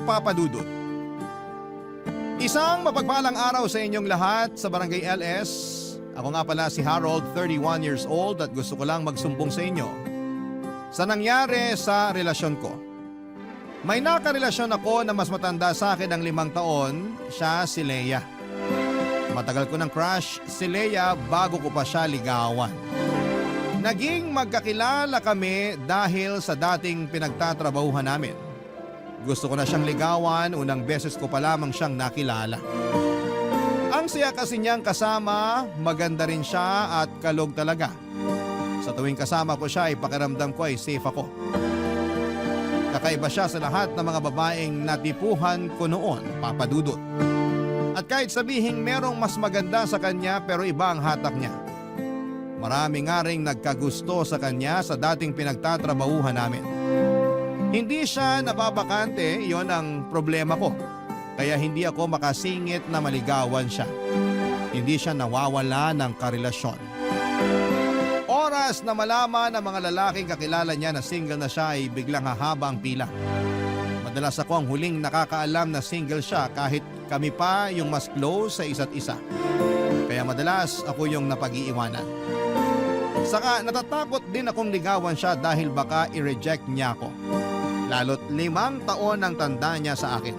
Papa Dudut. Isang mapagpalang araw sa inyong lahat sa Barangay LS. Ako nga pala si Harold, 31 years old at gusto ko lang magsumbong sa inyo sa nangyari sa relasyon ko. May nakarelasyon ako na mas matanda sa akin ng 5 taon, siya si Leia. Matagal ko ng crush si Leia bago ko pa siya ligawan. Naging magkakilala kami dahil sa dating pinagtatrabahuhan namin. Gusto ko na siyang ligawan, unang beses ko pa lamang siyang nakilala. Ang saya kasi niyang kasama, maganda rin siya at kalog talaga. Sa tuwing kasama ko siya ay pakiramdam ko ay safe ako. Kakaiba siya sa lahat ng mga babaeng natipuhan ko noon, Papa Dudut. At kahit sabihin merong mas maganda sa kanya pero iba ang hatak niya. Marami nga ring nagkagusto sa kanya sa dating pinagtatrabahuhan namin. Hindi siya nababakante, yon ang problema ko. Kaya hindi ako makasingit na maligawan siya. Hindi siya nawawala ng karelasyon. Oras na malaman ng mga lalaking kakilala niya na single na siya ay biglang hahaba ang pila. Madalas ako ang huling nakakaalam na single siya kahit kami pa yung mas close sa isa't isa. Kaya madalas ako yung napag-iiwanan. Saka natatakot din akong ligawan siya dahil baka i-reject niya ako. Lalo't 5 taon ang tanda niya sa akin.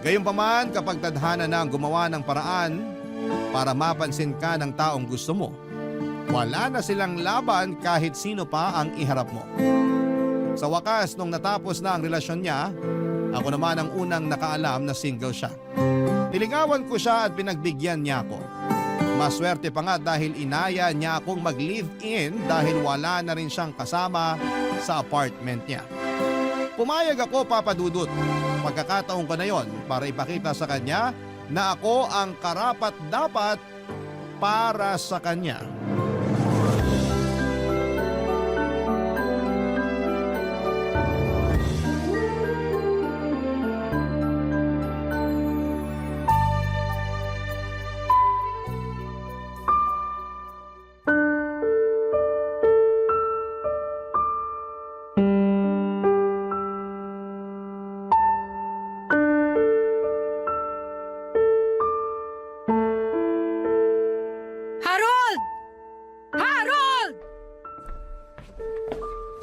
Gayunpaman kapag tadhana na ang gumawa ng paraan para mapansin ka ng taong gusto mo, wala na silang laban kahit sino pa ang iharap mo. Sa wakas nung natapos na ang relasyon niya, ako naman ang unang nakaalam na single siya. Niligawan ko siya at pinagbigyan niya ako. Maswerte pa nga dahil inaya niya akong mag-live-in dahil wala na rin siyang kasama sa apartment niya. Pumayag ako, Papa Dudut. Pagkakataon ko na yon para ipakita sa kanya na ako ang karapat-dapat para sa kanya.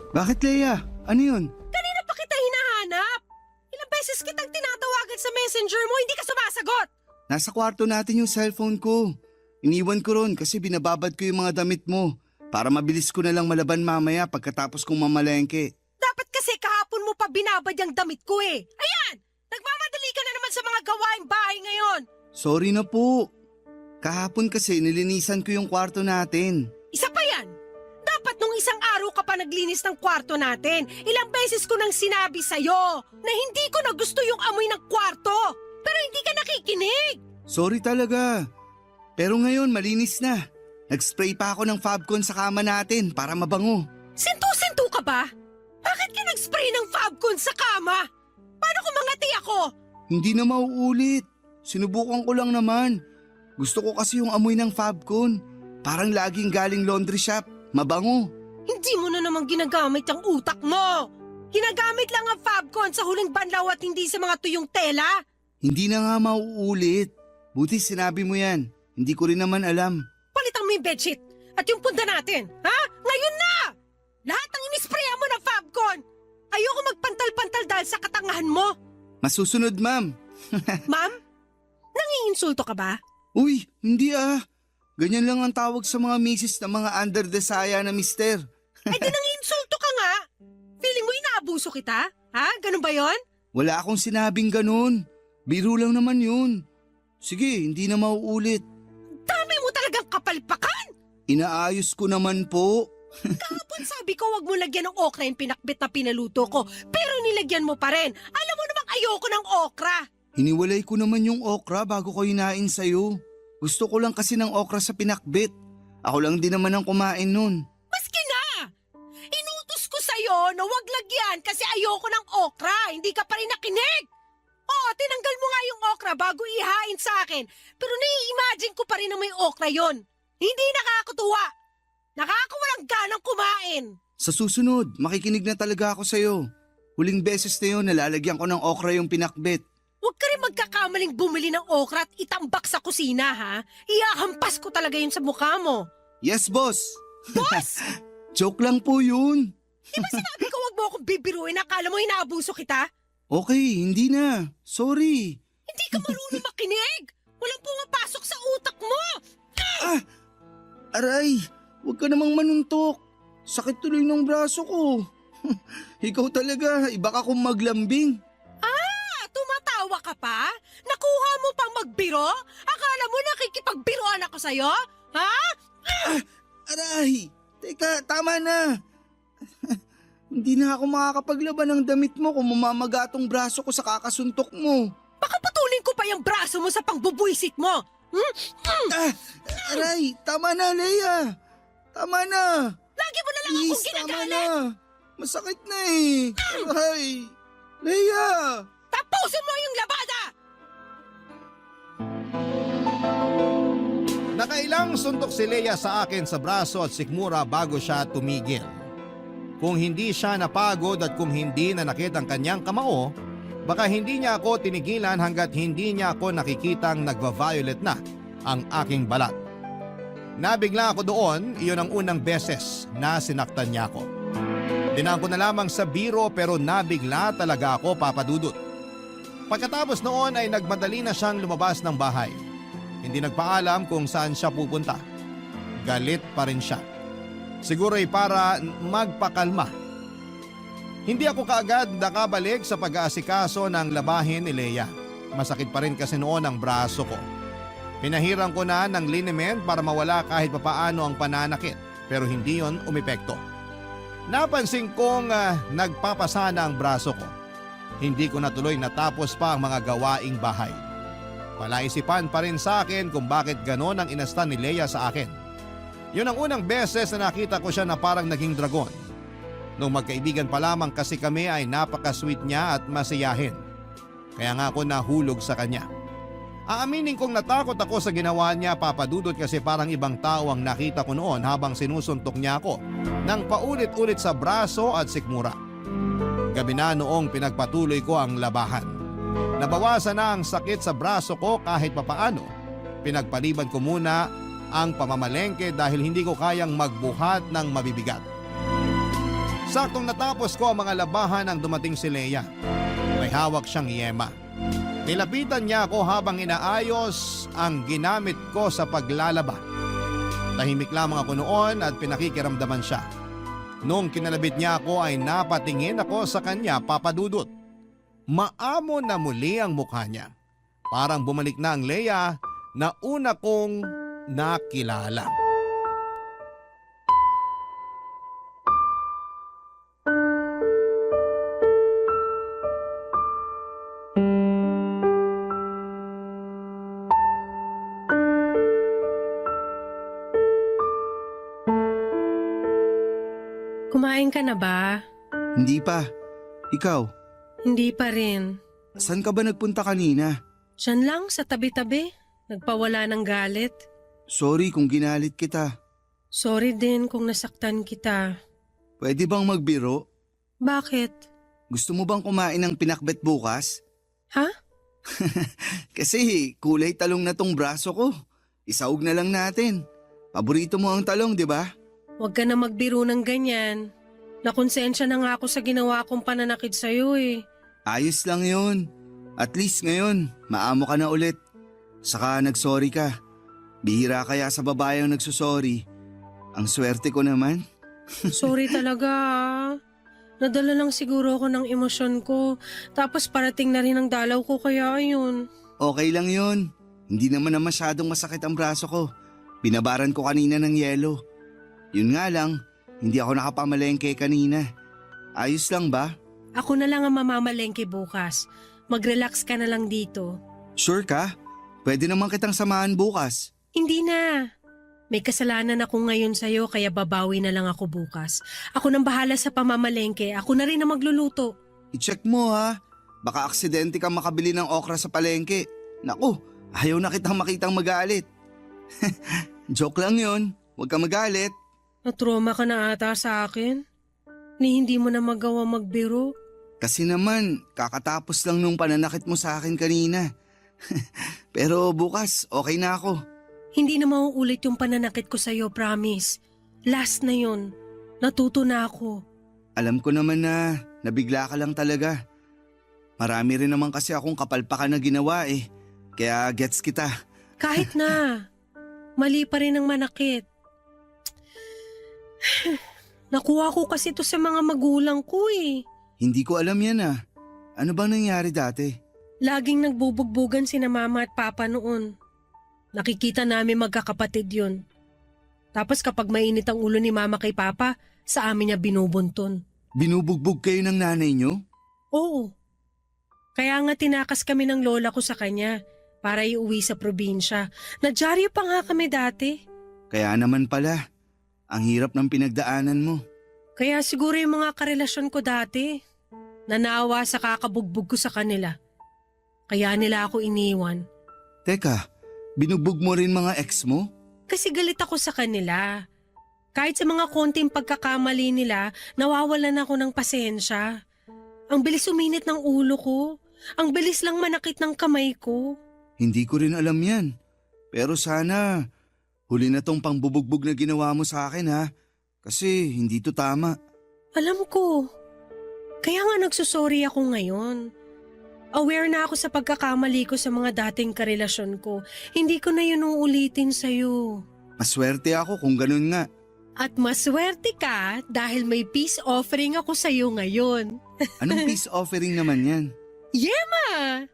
Bakit, Leia? Ano yun? Kanina pa kita hinahanap. Ilang beses kitang tinatawagan sa messenger mo, hindi ka sumasagot. Nasa kwarto natin yung cellphone ko. Iniwan ko ron kasi binababad ko yung mga damit mo para mabilis ko na lang malaban mamaya pagkatapos kong mamalengke. Dapat kasi kahapon mo pa binabad yung damit ko eh. Ayan! Nagmamadali ka na naman sa mga gawaing bahay ngayon. Sorry na po. Kahapon kasi nilinisan ko yung kwarto natin. Isa pa yan. Dapat nung isang araw ka pa naglinis ng kwarto natin. Ilang beses ko nang sinabi sa'yo na hindi ko na gusto yung amoy ng kwarto. Pero hindi ka nakikinig. Sorry talaga. Pero ngayon malinis na. Nag-spray pa ako ng Fabcon sa kama natin para mabango. Sintu-sintu ka ba? Bakit ka nag-spray ng Fabcon sa kama? Paano kung mangati ako? Hindi na mauulit. Sinubukan ko lang naman. Gusto ko kasi yung amoy ng Fabcon. Parang laging galing laundry shop. Mabango. Hindi mo na naman ginagamit ang utak mo. Ginagamit lang ang Fabcon sa huling banlaw at hindi sa mga tuyong tela. Hindi na nga mauulit. Buti sinabi mo yan. Hindi ko rin naman alam. Palitan mo yung bedsheet at yung punda natin. Ha? Ngayon na! Lahat ng inisprayan mo ng Fabcon. Ayoko magpantal-pantal dahil sa katangahan mo. Masusunod, ma'am. Ma'am? Nangiinsulto ka ba? Uy, hindi ah. Ganyan lang ang tawag sa mga misis na mga under the saya na mister. Ay di nangiinsulto ka nga. Feeling mo inaabuso kita? Ha? Ganun ba yon? Wala akong sinabing ganun. Biro lang naman yun. Sige, hindi na mauulit. Dami mo talagang kapalpakan! Inaayos ko naman po. Kahapon sabi ko wag mo lagyan ng okra yung pinakbit na pinaluto ko. Pero nilagyan mo pa rin. Alam mo namang ayoko ng okra. Hiniwalay ko naman yung okra bago ko hinain sa'yo. Gusto ko lang kasi ng okra sa pinakbit. Ako lang din naman ang kumain nun. Maski na! Inutos ko sa'yo na wag lagyan kasi ayoko ng okra. Hindi ka pa rin nakinig. Oo, tinanggal mo nga yung okra bago ihain sa akin. Pero nai-imagine ko pa rin na may okra yon. Hindi nakakatuwa. Nakakawalang ganang kumain. Sa susunod, makikinig na talaga ako sa'yo. Huling beses na yun, nalalagyan ko ng okra yung pinakbet. Huwag ka rin magkakamaling bumili ng okra at itambak sa kusina, ha? Iyahampas ko talaga yun sa mukha mo. Yes, boss! Boss! Joke lang po yun. Di ba sinabi ko huwag mo akong bibiruin? Akala mo inaabuso kita? Okay, hindi na. Sorry. Hindi ka marunong makinig! Walang pumapasok sa utak mo! Aray, huwag ka namang manuntok. Sakit tuloy ng braso ko. Ikaw talaga, iba ka kung maglambing. Tumatawa ka pa? Nakuha mo pang magbiro? Akala mo nakikipagbiroan ako sa'yo? Ha? Aray, teka, tama na. Hindi na ako makakapaglaban ng damit mo kung mamamaga tong braso ko sa kakasuntok mo. Baka putulin ko pa yung braso mo sa pangbubuisit mo. Aray, tama na, Leia. Tama na. Lagi mo na lang Please, akong tama ginagalit. na. Masakit na eh. Aray, Leia. Tapusin mo yung labada! Nakailang suntok si Leia sa akin sa braso at sikmura bago siya tumigil. Kung hindi siya napagod at kung hindi nanakit ang kanyang kamao, baka hindi niya ako tinigilan hanggat hindi niya ako nakikitang nagva-violet na ang aking balat. Nabigla ako doon, iyon ang unang beses na sinaktan niya ako. Dinaan ko na lamang sa biro pero nabigla talaga ako, Papa Dudut. Pagkatapos noon ay nagmadali na siyang lumabas ng bahay. Hindi nagpaalam kung saan siya pupunta. Galit pa rin siya. Siguro ay para magpakalma. Hindi ako kaagad nakabalik sa pag-aasikaso ng labahin ni Leia. Masakit pa rin kasi noon ang braso ko. Pinahiram ko na ng liniment para mawala kahit papaano ang pananakit pero hindi yon umepekto. Napansin kong nagpapasana ang braso ko. Hindi ko natuloy natapos pa ang mga gawaing bahay. Palaisipan pa rin sa akin kung bakit ganon ang inastan ni Leia sa akin. Yun ang unang beses na nakita ko siya na parang naging dragon. Nung magkaibigan pa lamang kasi kami ay napaka-sweet niya at masiyahin. Kaya nga ako nahulog sa kanya. Aaminin kong natakot ako sa ginawa niya, Papa Dudut, kasi parang ibang tao ang nakita ko noon habang sinusuntok niya ako ng paulit-ulit sa braso at sikmura. Gabi na noong pinagpatuloy ko ang labahan. Nabawasan na ang sakit sa braso ko kahit papaano. Pinagpaliban ko muna ang pamamalengke dahil hindi ko kayang magbuhat ng mabibigat. Saktong natapos ko ang mga labahan nang dumating si Leia. May hawak siyang yema. Nilapitan niya ako habang inaayos ang ginamit ko sa paglalaba. Tahimik lamang ako noon at pinakikiramdaman siya. Nung kinalabit niya ako ay napatingin ako sa kanya, Papa Dudut. Maamo na muli ang mukha niya. Parang bumalik na ang Leia na una kong nakilala. Kumain ka na ba? Hindi pa. Ikaw, Hindi pa rin. saan ka ba nagpunta kanina? Diyan lang sa tabi-tabi. Nagpawala ng galit. Sorry kung ginalit kita. Sorry din kung nasaktan kita. Pwede bang magbiro? Bakit? Gusto mo bang kumain ng pinakbet bukas? Ha? Kasi kulay talong na tong braso ko. Isaog na lang natin. Paborito mo ang talong, di ba? Huwag ka na magbiro ng ganyan. Nakonsensya na nga ako sa ginawa kong pananakit sa'yo eh. Ayos lang yun. At least ngayon, maamo ka na ulit. Saka nagsorry ka. Bihira kaya sa babae ang nagsusorry. Ang swerte ko naman. Sorry talaga ah. Nadala lang siguro ako ng emosyon ko. Tapos parating na rin ang dalaw ko kaya ayun. Okay lang yun. Hindi naman na masyadong masakit ang braso ko. Binabaran ko kanina ng yelo. Yun nga lang, hindi ako nakapamalengke kanina. Ayos lang ba? Ako na lang ang mamamalengke bukas. Mag-relax ka na lang dito. Sure ka? Pwede naman kitang samahan bukas. Hindi na. May kasalanan ako ngayon sa'yo kaya babawi na lang ako bukas. Ako nang bahala sa pamamalengke. Ako na rin ang magluluto. I-check mo ha. Baka aksidente kang makabili ng okra sa palengke. Naku, ayaw na kitang makitang magalit. Joke lang yun. Huwag ka magalit. Natroma ka na ata sa akin. Ni hindi mo na magawa magbiro. Kasi naman, kakatapos lang nung pananakit mo sa akin kanina. Pero bukas, okay na ako. Hindi na mauulit yung pananakit ko sa'yo, promise. Last na yun. Natuto na ako. Alam ko naman na nabigla ka lang talaga. Marami rin naman kasi akong kapalpakan na ginawa eh. Kaya gets kita. Kahit na. Mali pa rin ang manakit. Nakuha ko kasi to sa mga magulang ko eh. Hindi ko alam yan ah. Ano bang nangyari dati? Laging nagbubugbugan sina mama at papa noon. Nakikita namin magkakapatid yun. Tapos kapag mainit ang ulo ni mama kay papa, sa amin niya binubunton. Binubugbog kayo ng nanay nyo? Oo. Kaya nga tinakas kami ng lola ko sa kanya para iuwi sa probinsya. Nadyaryo pa nga kami dati. Kaya naman pala, ang hirap ng pinagdaanan mo. Kaya siguro yung mga karelasyon ko dati, nanawa sa kakabugbog ko sa kanila. Kaya nila ako iniwan. Teka, binugbog mo rin mga ex mo? Kasi galit ako sa kanila. Kahit sa mga konting pagkakamali nila, nawawalan ako ng pasensya. Ang bilis uminit ng ulo ko. Ang bilis lang manakit ng kamay ko. Hindi ko rin alam yan. Pero sana, huli na tong pangbubugbog na ginawa mo sa akin ha. Kasi hindi to tama. Alam ko. Kaya nga nagsusorry ako ngayon. Aware na ako sa pagkakamali ko sa mga dating karelasyon ko. Hindi ko na yun uulitin sa'yo. Maswerte ako kung ganun nga. At maswerte ka dahil may peace offering ako sa'yo ngayon. Anong peace offering naman yan? Yema!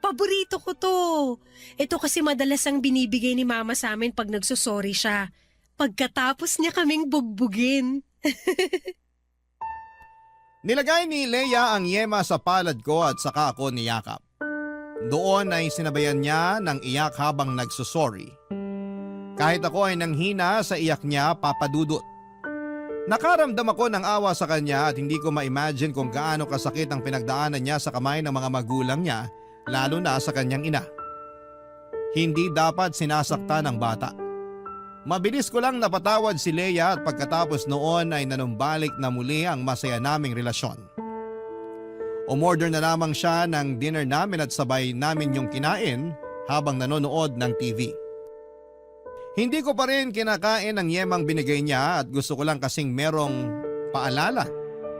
Paborito ko to. Ito kasi madalas ang binibigay ni mama sa amin pag nagsusorry siya. Pagkatapos niya kaming bugbugin. Nilagay ni Leia ang yema sa palad ko at saka ako niyakap. Doon ay sinabayan niya ng iyak habang nagsusorry. Kahit ako ay nanghina sa iyak niya, papadudot. Nakaramdam ako ng awa sa kanya at hindi ko ma-imagine kung gaano kasakit ang pinagdaanan niya sa kamay ng mga magulang niya, lalo na sa kanyang ina. Hindi dapat sinasaktan ng bata. Mabilis ko lang napatawad si Leia at pagkatapos noon ay nanumbalik na muli ang masaya naming relasyon. Umorder na lamang siya ng dinner namin at sabay namin yung kinain habang nanonood ng TV. Hindi ko pa rin kinakain ang yemang binigay niya at gusto ko lang kasing merong paalala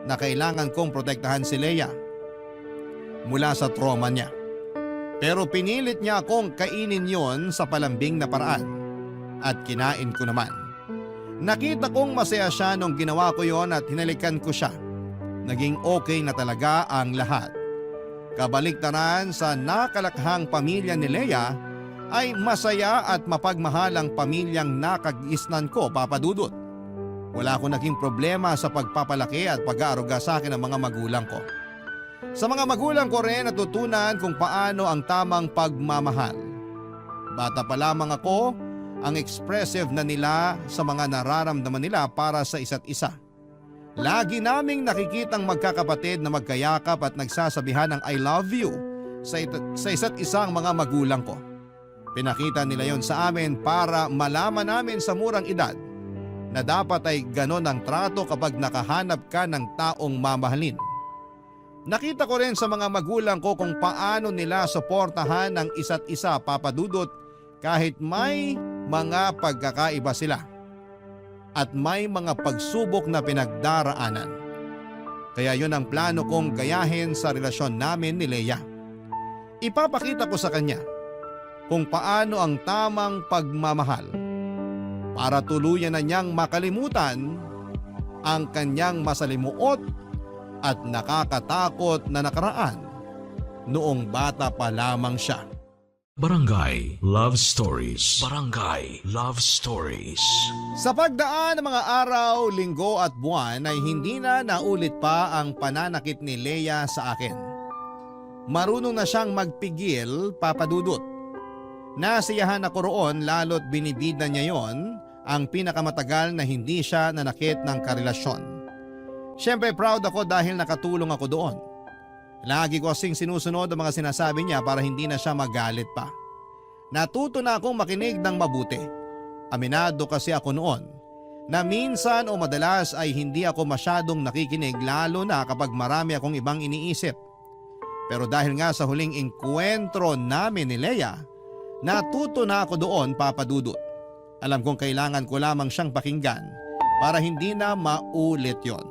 na kailangan kong protektahan si Leia mula sa trauma niya. Pero pinilit niya akong kainin yon sa palambing na paraan. At kinain ko naman. Nakita kong masaya siya nung ginawa ko yon at hinalikan ko siya. Naging okay na talaga ang lahat. Kabaliktaran sa nakalakhang pamilya ni Leia ay masaya at mapagmahalang pamilyang nakag-isnan ko, papadudot. Wala akong naging problema sa pagpapalaki at pag-aaruga sa akin ng mga magulang ko. Sa mga magulang ko rin natutunan kung paano ang tamang pagmamahal. Bata pa lamang ako, ang expressive na nila sa mga nararamdaman nila para sa isa't isa. Lagi naming nakikitang magkakapatid na magkayakap at nagsasabihan ng I love you sa isa't isang mga magulang ko. Pinakita nila yon sa amin para malaman namin sa murang edad na dapat ay ganon ang trato kapag nakahanap ka ng taong mamahalin. Nakita ko rin sa mga magulang ko kung paano nila suportahan ang isa't isa, papadudot, kahit may mga pagkakaiba sila at may mga pagsubok na pinagdaraanan. Kaya yun ang plano kong gayahin sa relasyon namin ni Leia. Ipapakita ko sa kanya kung paano ang tamang pagmamahal para tuluyan na niyang makalimutan ang kanyang masalimuot at nakakatakot na nakaraan noong bata pa lamang siya. Barangay Love Stories. Barangay Love Stories. Sa pagdaan ng mga araw, linggo at buwan ay hindi na naulit pa ang pananakit ni Leia sa akin. Marunong na siyang magpigil, papadudot. Nasiyahan ako roon lalo't binibida niya yon ang pinakamatagal na hindi siya nanakit ng karelasyon. Siyempre proud ako dahil nakatulong ako doon. Lagi ko kasing sinusunod ang mga sinasabi niya para hindi na siya magalit pa. Natuto na akong makinig ng mabuti. Aminado kasi ako noon na minsan o madalas ay hindi ako masyadong nakikinig lalo na kapag marami akong ibang iniisip. Pero dahil nga sa huling engkwentro namin ni Leia, natuto na ako doon, Papa Dudut. Alam kong kailangan ko lamang siyang pakinggan para hindi na maulit yon.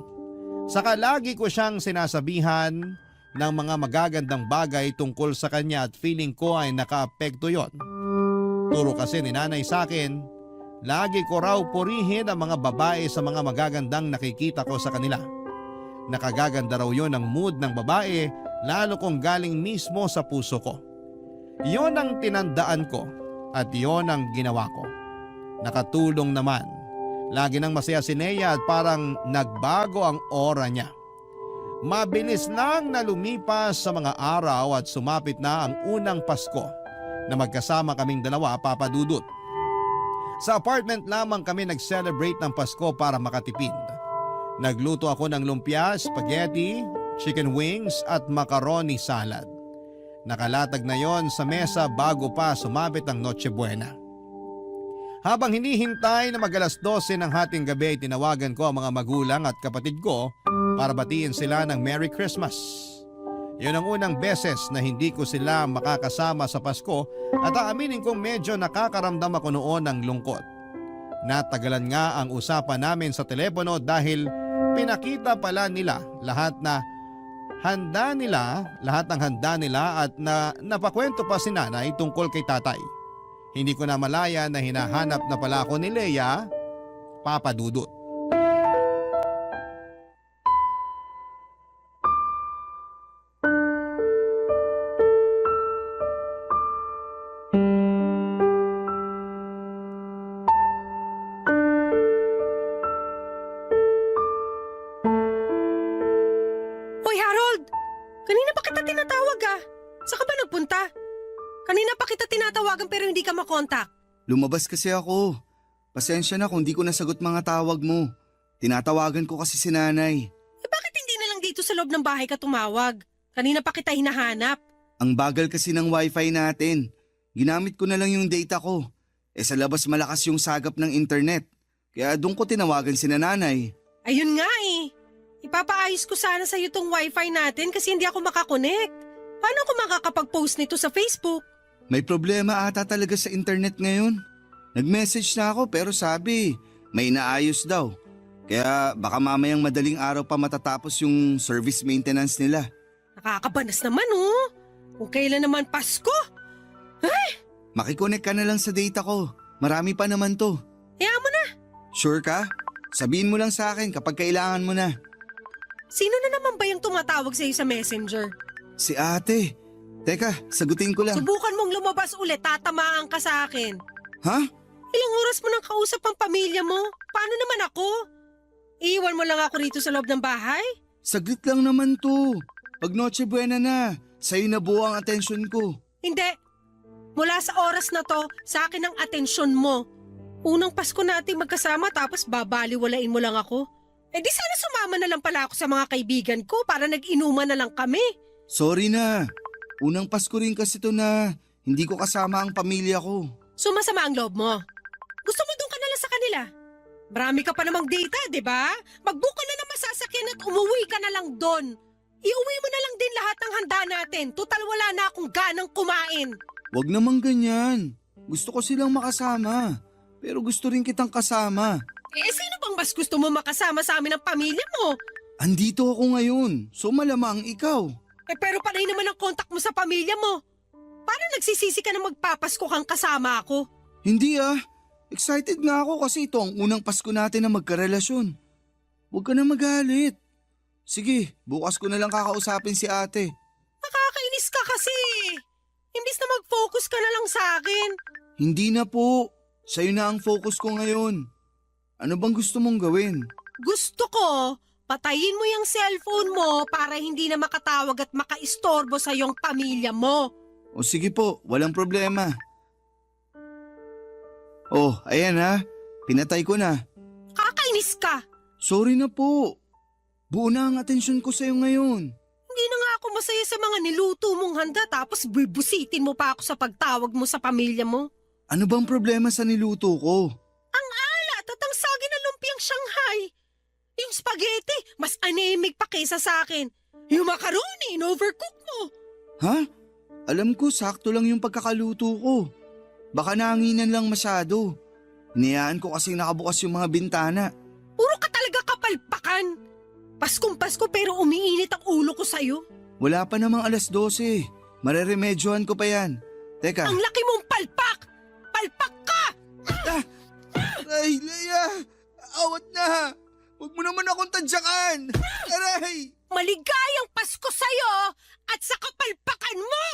Saka lagi ko siyang sinasabihan ng mga magagandang bagay tungkol sa kanya at feeling ko ay nakaapekto yon. Turo kasi ni nanay sa akin, lagi ko raw purihin ang mga babae sa mga magagandang nakikita ko sa kanila. Nakagaganda raw yon ang mood ng babae lalo kung galing mismo sa puso ko. Yon ang tinandaan ko at yon ang ginawa ko. Nakatulong naman. Lagi nang masaya si Nea at parang nagbago ang aura niya. Mabilis lang na lumipas sa mga araw at sumapit na ang unang Pasko na magkasama kaming dalawa, Papa Dudut. Sa apartment lamang kami nag-celebrate ng Pasko para makatipid. Nagluto ako ng lumpia, spaghetti, chicken wings at macaroni salad. Nakalatag na yon sa mesa bago pa sumapit ang Noche Buena. Habang hinihintay na mag-alas 12 ng hating gabi, tinawagan ko ang mga magulang at kapatid ko para batiin sila ng Merry Christmas. Yun ang unang beses na hindi ko sila makakasama sa Pasko at aaminin kong medyo nakakaramdam ako noon ng lungkot. Natagalan nga ang usapan namin sa telepono dahil pinakita pala nila lahat ng handa nila at napakwento pa si nanay tungkol kay tatay. Hindi ko na malaya na hinahanap na pala ako ni Leia, Papa Dudut. Hoy Harold! Kanina pa kita tinatawag Saan ka ba nagpunta? Kanina pa kita tinatawagan pero hindi ka makontak. Lumabas kasi ako. Pasensya na kung di ko nasagot mga tawag mo. Tinatawagan ko kasi si nanay. Bakit hindi na lang dito sa loob ng bahay ka tumawag? Kanina pa kita hinahanap. Ang bagal kasi ng wifi natin. Ginamit ko na lang yung data ko. Sa labas malakas yung sagap ng internet. Kaya doon ko tinawagan si nanay. Ayun nga Ipapaayos ko sana sa'yo tong wifi natin kasi hindi ako makakonect. Paano ako makakapag-post nito sa Facebook? May problema ata talaga sa internet ngayon. Nag-message na ako pero sabi, may inaayos daw. Kaya baka mamayang madaling araw pa matatapos yung service maintenance nila. Nakakabanas naman Kung kailan naman Pasko. Makikonek ka na lang sa data ko. Marami pa naman to. Hayaan mo na. Sure ka? Sabihin mo lang sa akin kapag kailangan mo na. Sino na naman ba yung tumatawag sa'yo sa messenger? Si ate. Teka, sagutin ko lang. Subukan mong lumabas ulit, tatamaan ka sa akin. Ha? Ilang oras mo nang kausap ang pamilya mo? Paano naman ako? Iiwan mo lang ako rito sa loob ng bahay? Saglit lang naman to. Pag Noche Buena na, sa'yo na buo ang atensyon ko. Hindi. Mula sa oras na to, sa akin ang atensyon mo. Unang Pasko nating magkasama tapos babaliwalain mo lang ako. Di sana sumama na lang pala ako sa mga kaibigan ko para nag-inuman na lang kami. Sorry na. Unang Pasko rin kasi to na hindi ko kasama ang pamilya ko. Sumasama ang loob mo. Gusto mo doon ka na lang sa kanila. Marami ka pa namang data, di ba? Mag-book ka na ng masasakyan at umuwi ka na lang doon. Iuwi mo na lang din lahat ng handa natin. Tutal wala na akong ganang kumain. Wag namang ganyan. Gusto ko silang makasama. Pero gusto rin kitang kasama. Sino bang mas gusto mo makasama sa amin ng pamilya mo? Andito ako ngayon, so malamang ikaw. Pero panay naman ang kontak mo sa pamilya mo. Paano nagsisisi ka na magpapasko kang kasama ako? Hindi excited nga ako kasi ito ang unang Pasko natin na magkarelasyon. Huwag ka na magalit. Sige, bukas ko na lang kakausapin si ate. Nakakainis ka kasi. Imbis na mag-focus ka na lang sa akin. Hindi na po. Sa'yo na ang focus ko ngayon. Ano bang gusto mong gawin? Gusto ko, patayin mo yung cellphone mo para hindi na makatawag at makaistorbo sa iyong pamilya mo. O sige po, walang problema. Oh, ayan pinatay ko na. Kakainis ka. Sorry na po. Buo na ang atensyon ko sa'yo ngayon. Hindi na nga ako masaya sa mga niluto mong handa tapos bibusitin mo pa ako sa pagtawag mo sa pamilya mo. Ano bang problema sa niluto ko? Ang alat at ang sagi ng lumpia anemic pa kaysa sa akin. Yung macaroni, in-overcook mo. Ha? Alam ko, sakto lang yung pagkakaluto ko. Baka nanginan lang masyado. Hinayaan ko kasi nakabukas yung mga bintana. Puro ka talaga kapalpakan. Paskong Pasko pero umiinit ang ulo ko sa'yo. Wala pa namang 12:00. Mareremedyohan ko pa yan. Teka. Ang laki mong palpak! Palpak ka! Aray, Leia! Awat na! Huwag mo naman akong tadyakan! Aray! Maligayang Pasko sa'yo at sa kapalpakan mo!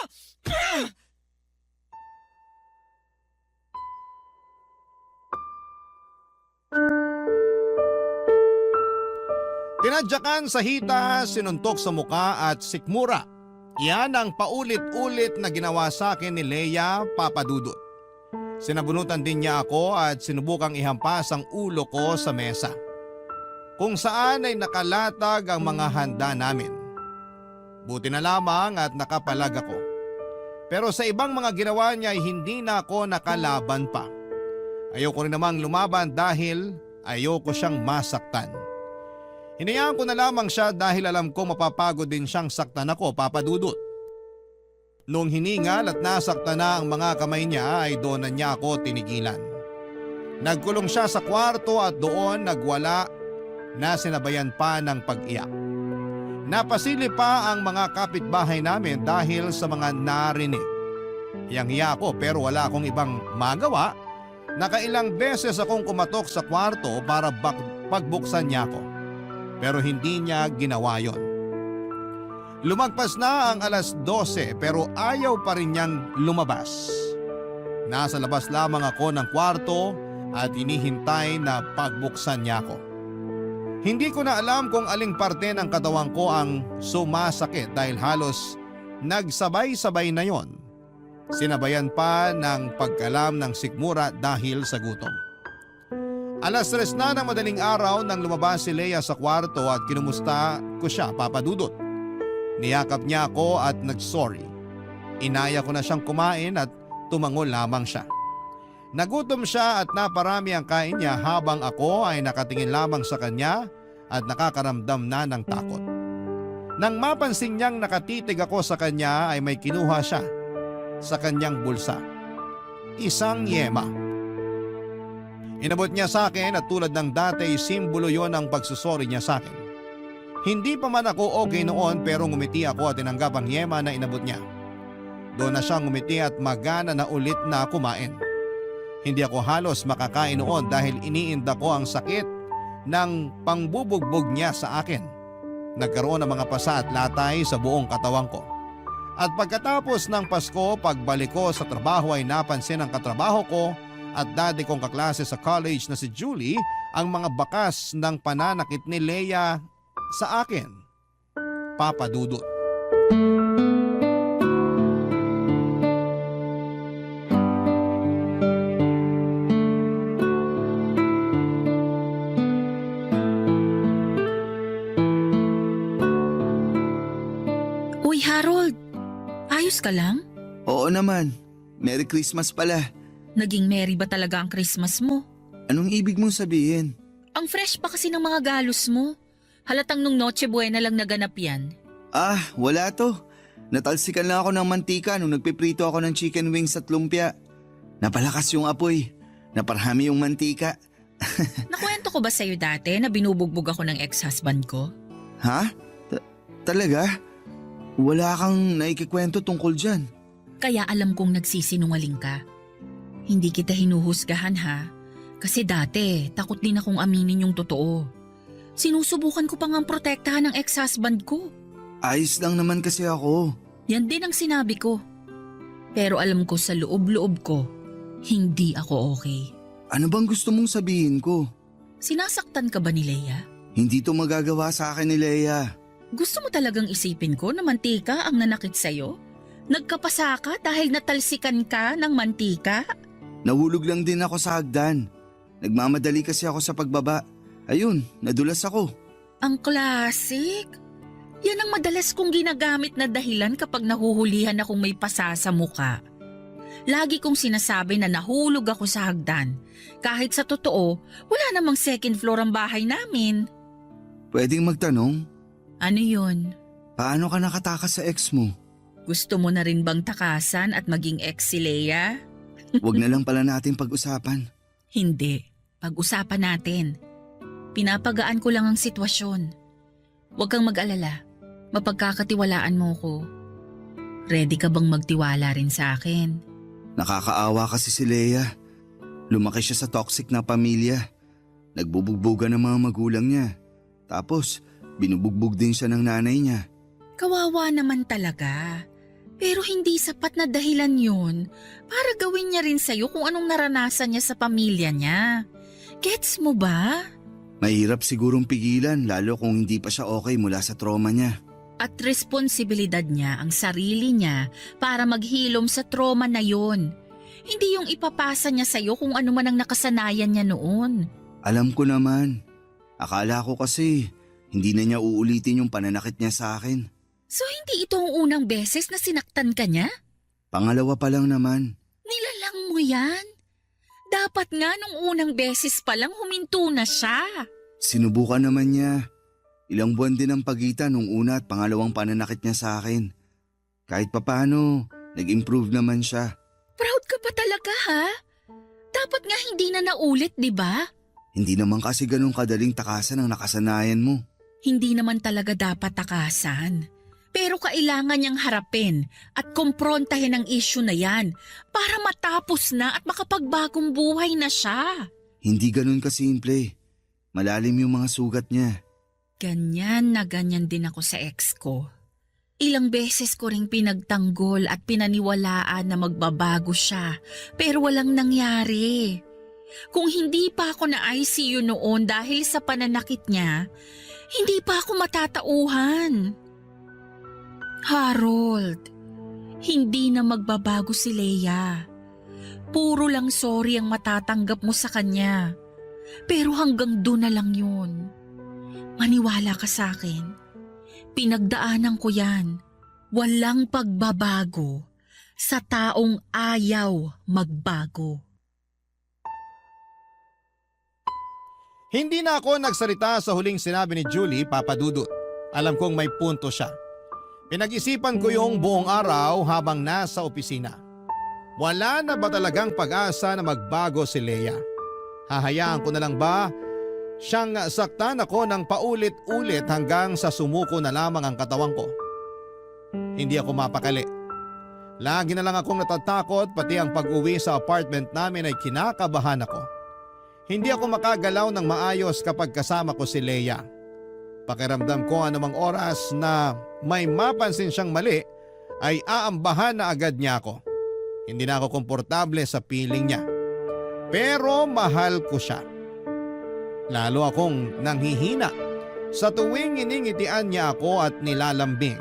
Tinadyakan sa hita, sinuntok sa muka at sikmura. Yan ang paulit-ulit na ginawa sa akin ni Leia Papadudut. Sinabunutan din niya ako at sinubukang ihampas ang ulo ko sa mesa, kung saan ay nakalatag ang mga handa namin. Buti na lamang at nakapalag ako. Pero sa ibang mga ginawa niya ay hindi na ako nakalaban pa. Ayoko rin namang lumaban dahil ayoko siyang masaktan. Hinayaan ko na lamang siya dahil alam ko mapapagod din siyang saktan ako, Papadudut. Noong hiningal at nasaktan na ang mga kamay niya ay doon na niya ako tinigilan. Nagkulong siya sa kwarto at doon nagwala na sinabayan pa ng pag-iyak. Napasili pa ang mga kapitbahay namin dahil sa mga narinig. Hiyang-hiya ako pero wala akong ibang magawa. Nakailang beses akong kumatok sa kwarto para pagbuksan niya ako. Pero hindi niya ginawa yon. Lumagpas na ang 12:00 pero ayaw pa rin niyang lumabas. Nasa labas lamang ako ng kwarto at inihintay na pagbuksan niya ako. Hindi ko na alam kung aling parte ng katawan ko ang sumasakit dahil halos nagsabay-sabay na yon. Sinabayan pa ng pagkalam ng sikmura dahil sa gutom. 3:00 na ng madaling araw nang lumabas si Leia sa kwarto at kinumusta ko siya, Papadudut. Niyakap niya ako at nag-sorry. Inaya ko na siyang kumain at tumango lamang siya. Nagutom siya at naparami ang kain niya habang ako ay nakatingin lamang sa kanya at nakakaramdam na ng takot. Nang mapansin niyang nakatitig ako sa kanya ay may kinuha siya sa kanyang bulsa. Isang yema. Inabot niya sa akin at tulad ng dati simbolo yon ang pagsusori niya sa akin. Hindi pa man ako okay noon pero ngumiti ako at tinanggap ang yema na inabot niya. Doon na siya ngumiti at magana na ulit na kumain. Hindi ako halos makakain noon dahil iniinda ko ang sakit ng pangbubugbog niya sa akin. Nagkaroon ng mga pasa at latay sa buong katawan ko. At pagkatapos ng Pasko, pagbalik ko sa trabaho ay napansin ng katrabaho ko at dati kong kaklase sa college na si Julie ang mga bakas ng pananakit ni Leia sa akin, Papadudut. Uy, Harold. Ayos ka lang? Oo naman. Merry Christmas pala. Naging merry ba talaga ang Christmas mo? Anong ibig mong sabihin? Ang fresh pa kasi ng mga galos mo. Halatang nung Noche Buena lang naganap yan. Ah, wala to. Natalsikan lang ako ng mantika nung nagpiprito ako ng chicken wings at lumpia. Napalakas yung apoy. Naparami yung mantika. Nakwento ko ba sa'yo dati na binubugbog ako ng ex-husband ko? Ha? Talaga? Wala kang naikikwento tungkol dyan. Kaya alam kong nagsisinungaling ka. Hindi kita hinuhusgahan ha. Kasi dati, takot din akong aminin yung totoo. Sinusubukan ko pa ngang protektahan ng ex-husband ko. Ayos lang naman kasi ako. Yan din ang sinabi ko. Pero alam ko sa loob-loob ko, hindi ako okay. Ano bang gusto mong sabihin ko? Sinasaktan ka ba ni Leia? Hindi to magagawa sa akin ni Leia. Gusto mo talagang isipin ko na mantika ang nanakit sa'yo? Nagkapasa ka dahil natalsikan ka ng mantika? Nahulog lang din ako sa hagdan. Nagmamadali kasi ako sa pagbaba. Ayun, nadulas ako. Ang classic! Yan ang madalas kong ginagamit na dahilan kapag nahuhulihan akong may pasa sa muka. Lagi kong sinasabi na nahulog ako sa hagdan. Kahit sa totoo, wala namang second floor ang bahay namin. Pwedeng magtanong, Ano yun? paano ka nakatakas sa ex mo? Gusto mo na rin bang takasan at maging ex si Leia? Huwag na lang pala natin pag-usapan. Hindi. Pag-usapan natin. Pinapagaan ko lang ang sitwasyon. Huwag kang mag-alala. Mapagkakatiwalaan mo ko. Ready ka bang magtiwala rin sa akin? Nakakaawa kasi si Leia. Lumaki siya sa toxic na pamilya. Nagbubugbugan ng mga magulang niya. Tapos, binubugbog din siya ng nanay niya. Kawawa naman talaga. Pero hindi sapat na dahilan yun para gawin niya rin sa'yo kung anong naranasan niya sa pamilya niya. Gets mo ba? Mahirap sigurong pigilan lalo kung hindi pa siya okay mula sa trauma niya. At responsibilidad niya ang sarili niya para maghilom sa trauma na yon. Hindi yung ipapasa niya sa'yo kung ano man ang nakasanayan niya noon. Alam ko naman. Akala ko kasi hindi na niya uulitin yung pananakit niya sa akin. So hindi ito ang unang beses na sinaktan ka niya? Pangalawa pa lang naman. Nilalang mo yan? Dapat nga nung unang beses pa lang huminto na siya. Sinubukan naman niya. Ilang buwan din ang pagitan nung una at pangalawang pananakit niya sa akin. Kahit papano, nag-improve naman siya. Proud ka pa talaga ha? Dapat nga hindi na naulit, di ba? Hindi naman kasi ganun kadaling takasan ang nakasanayan mo. Hindi naman talaga dapat takasan. Pero kailangan niyang harapin at kumprontahin ang issue na yan para matapos na at makapagbagong buhay na siya. Hindi ganun kasimple. Malalim yung mga sugat niya. Ganyan na ganyan din ako sa ex ko. Ilang beses ko ring pinagtanggol at pinaniwalaan na magbabago siya pero walang nangyari. Kung hindi pa ako na ICU noon dahil sa pananakit niya, hindi pa ako matatauhan. Harold, hindi na magbabago si Leia. Puro lang sorry ang matatanggap mo sa kanya. Pero hanggang doon na lang yun. Maniwala ka sa akin. Pinagdaanan ko yan. Walang pagbabago sa taong ayaw magbago. Hindi na ako nagsalita sa huling sinabi ni Julie, Papa Dudut. Alam kong may punto siya. Pinag-isipan ko yung buong araw habang nasa opisina. Wala na ba talagang pag-asa na magbago si Leia? Hahayaan ko na lang ba siyang saktan ako ng paulit-ulit hanggang sa sumuko na lamang ang katawan ko? Hindi ako mapakali. Lagi na lang akong natatakot, pati ang pag-uwi sa apartment namin ay kinakabahan ako. Hindi ako makagalaw ng maayos kapag kasama ko si Leia. Pakiramdam ko anumang oras na may mapansin siyang mali ay aambahan na agad niya ako. Hindi na ako komportable sa piling niya. Pero mahal ko siya. Lalo akong nanghihina sa tuwing iningitian niya ako at nilalambing.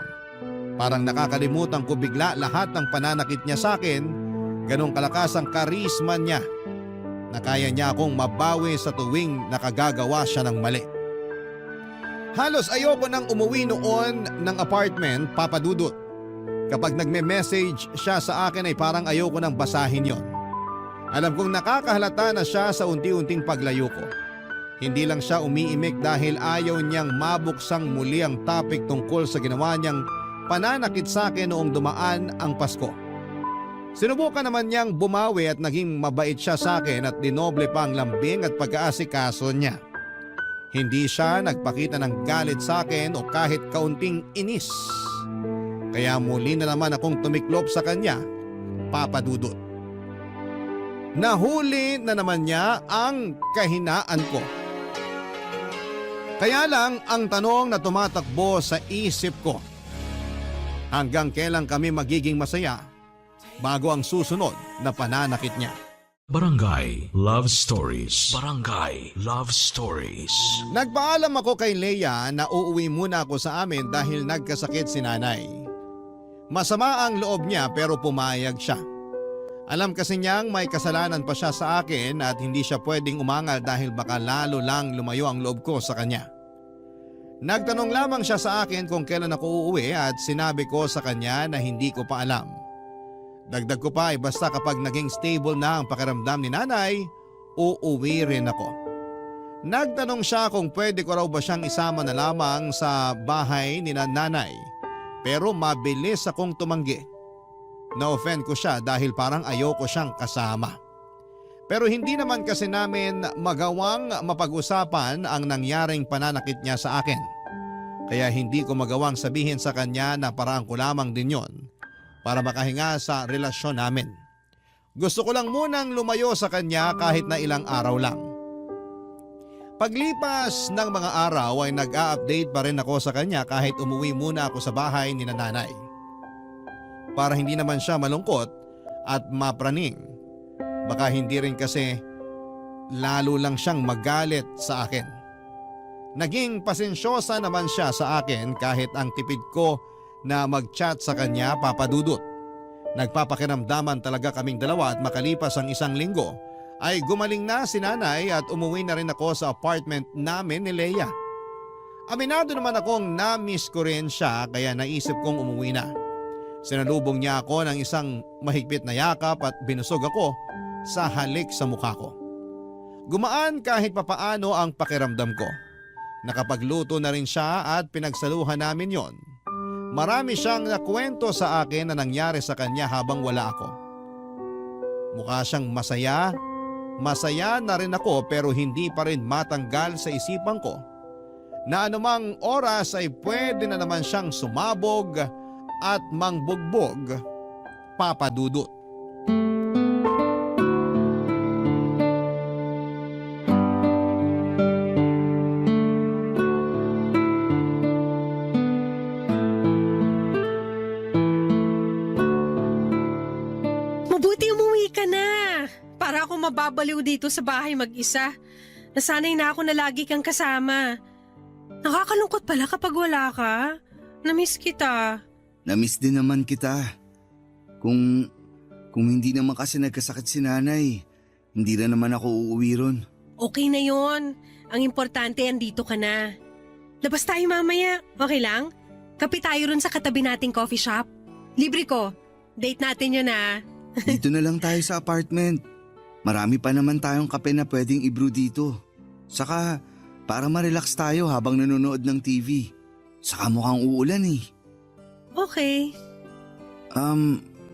Parang nakakalimutan ko bigla lahat ng pananakit niya sa akin. Ganong kalakas ang karisma niya na kaya niya akong mabawi sa tuwing nakagagawa siya ng mali. Halos ayoko nang umuwi noon ng apartment, Papa Dudut. Kapag nagme-message siya sa akin ay parang ayoko nang basahin yon. Alam kong nakakahalata na siya sa unti-unting paglayo ko. Hindi lang siya umiimik dahil ayaw niyang mabuksang muli ang topic tungkol sa ginawa niyang pananakit sa akin noong dumaan ang Pasko. Sinubukan naman niyang bumawi at naging mabait siya sa akin at dinoble pa ang lambing at pag-aasikaso niya. Hindi siya nagpakita ng galit sa akin o kahit kaunting inis. Kaya muli na naman akong tumiklop sa kanya, Papa Dudut. Nahuli na naman niya ang kahinaan ko. Kaya lang ang tanong na tumatakbo sa isip ko, hanggang kailan kami magiging masaya bago ang susunod na pananakit niya? Barangay Love Stories. Barangay Love Stories. Nagpaalam ako kay Leia na uuwi muna ako sa amin dahil nagkasakit si nanay. Masama ang loob niya pero pumayag siya. Alam kasi niyang may kasalanan pa siya sa akin at hindi siya pwedeng umangal dahil baka lalo lang lumayo ang loob ko sa kanya. Nagtanong lamang siya sa akin kung kailan ako uuwi at sinabi ko sa kanya na hindi ko pa alam. Dagdag ko pa ay basta kapag naging stable na ang pakiramdam ni nanay, uuwi rin ako. Nagtanong siya kung pwede ko raw ba siyang isama na lamang sa bahay ni nanay. Pero mabilis akong tumanggi. Na-offend ko siya dahil parang ayoko siyang kasama. Pero hindi naman kasi namin magawang mapag-usapan ang nangyaring pananakit niya sa akin. Kaya hindi ko magawang sabihin sa kanya na parang ko lamang din yon para makahinga sa relasyon namin. Gusto ko lang munang lumayo sa kanya kahit na ilang araw lang. Paglipas ng mga araw ay nag-a-update pa rin ako sa kanya kahit umuwi muna ako sa bahay ni nanay. Para hindi naman siya malungkot at mapraning. Baka hindi rin kasi lalo lang siyang magalit sa akin. Naging pasensyosa naman siya sa akin kahit ang tipid ko na mag-chat sa kanya papadudot. Nagpapakiramdaman talaga kaming dalawa at makalipas ang 1 linggo ay gumaling na si nanay at umuwi na rin ako sa apartment namin ni Leia. Aminado naman akong na-miss ko rin siya kaya naisip kong umuwi na. Sinalubong niya ako ng isang mahigpit na yakap at binusog ako sa halik sa mukha ko. Gumaan kahit papaano ang pakiramdam ko. Nakapagluto na rin siya at pinagsaluhan namin yon. Marami siyang nakwento sa akin na nangyari sa kanya habang wala ako. Mukha siyang masaya. Masaya na rin ako pero hindi pa rin matanggal sa isipan ko na anumang oras ay pwede na naman siyang sumabog at mangbugbog, papadudot. Mabuti umuwi ka na. Para ako mababaliw dito sa bahay mag-isa. Nasanay na ako na lagi kang kasama. Nakakalungkot pala kapag wala ka. Namiss kita. Namiss din naman kita. Kung hindi naman kasi nagkasakit si nanay, hindi na naman ako uuwi ron. Okay na yon. Ang importante, andito ka na. Labas tayo mamaya. Okay lang? Kape tayo ron sa katabi nating coffee shop. Libre ko. Date natin yun ah. Dito na lang tayo sa apartment. Marami pa naman tayong kape na pwedeng i-brew dito. Saka para ma-relax tayo habang nanonood ng TV. Saka mukhang uulan eh. Okay.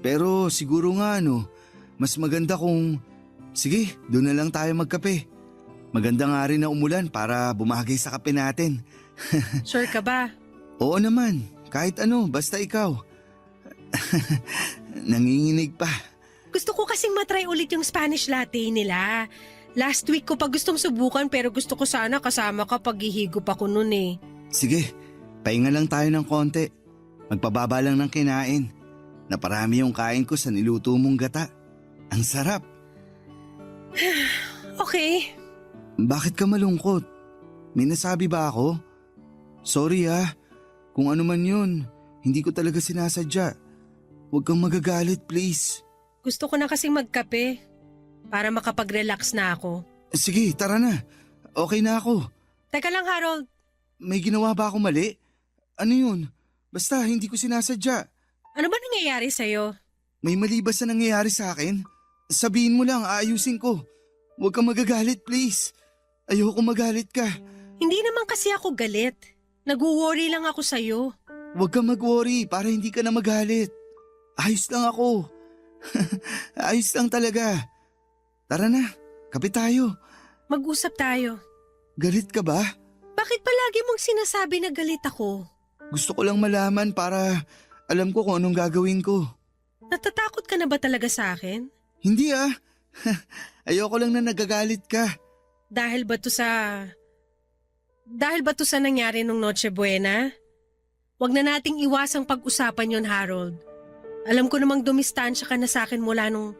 Pero siguro nga mas maganda kung... Sige, doon na lang tayo magkape. Maganda nga rin na umulan para bumagay sa kape natin. Sure ka ba? Oo naman, kahit basta ikaw. Nanginginig pa. Gusto ko kasing matry ulit yung Spanish latte nila. Last week ko pa gustong subukan pero gusto ko sana kasama ka pag hihigop ako nun eh. Sige, pahinga lang tayo ng konti. Magpababa lang ng kinain. Naparami yung kain ko sa niluto mong gata. Ang sarap. Okay. Bakit ka malungkot? May nasabi ba ako? Sorry kung ano man yun, hindi ko talaga sinasadya. Huwag kang magagalit please. Gusto ko na kasing magkape para makapag-relax na ako. Sige, tara na. Okay na ako. Teka lang Harold, May ginawa ba ako mali? Ano yun? Basta hindi ko sinasadya. ano ba nangyayari sa'yo? May mali ba sa nangyayari sa akin? Sabihin mo lang, aayusin ko. Huwag kang magagalit please. Ayoko magalit ka. Hindi naman kasi ako galit. Nag-worry lang ako sa'yo. Huwag kang mag-worry para hindi ka na magalit. Ayos lang ako. Ayos lang talaga. Tara na, kape tayo. Mag-usap tayo. Galit ka ba? Bakit palagi mong sinasabi na galit ako? Gusto ko lang malaman para alam ko kung anong gagawin ko. Natatakot ka na ba talaga sa akin? Hindi Ayoko lang na nagagalit ka. Dahil ba to sa nangyari nung Noche Buena? Huwag na nating iwasang pag-usapan yon, Harold. Alam ko namang dumistansya ka na sa akin mula nung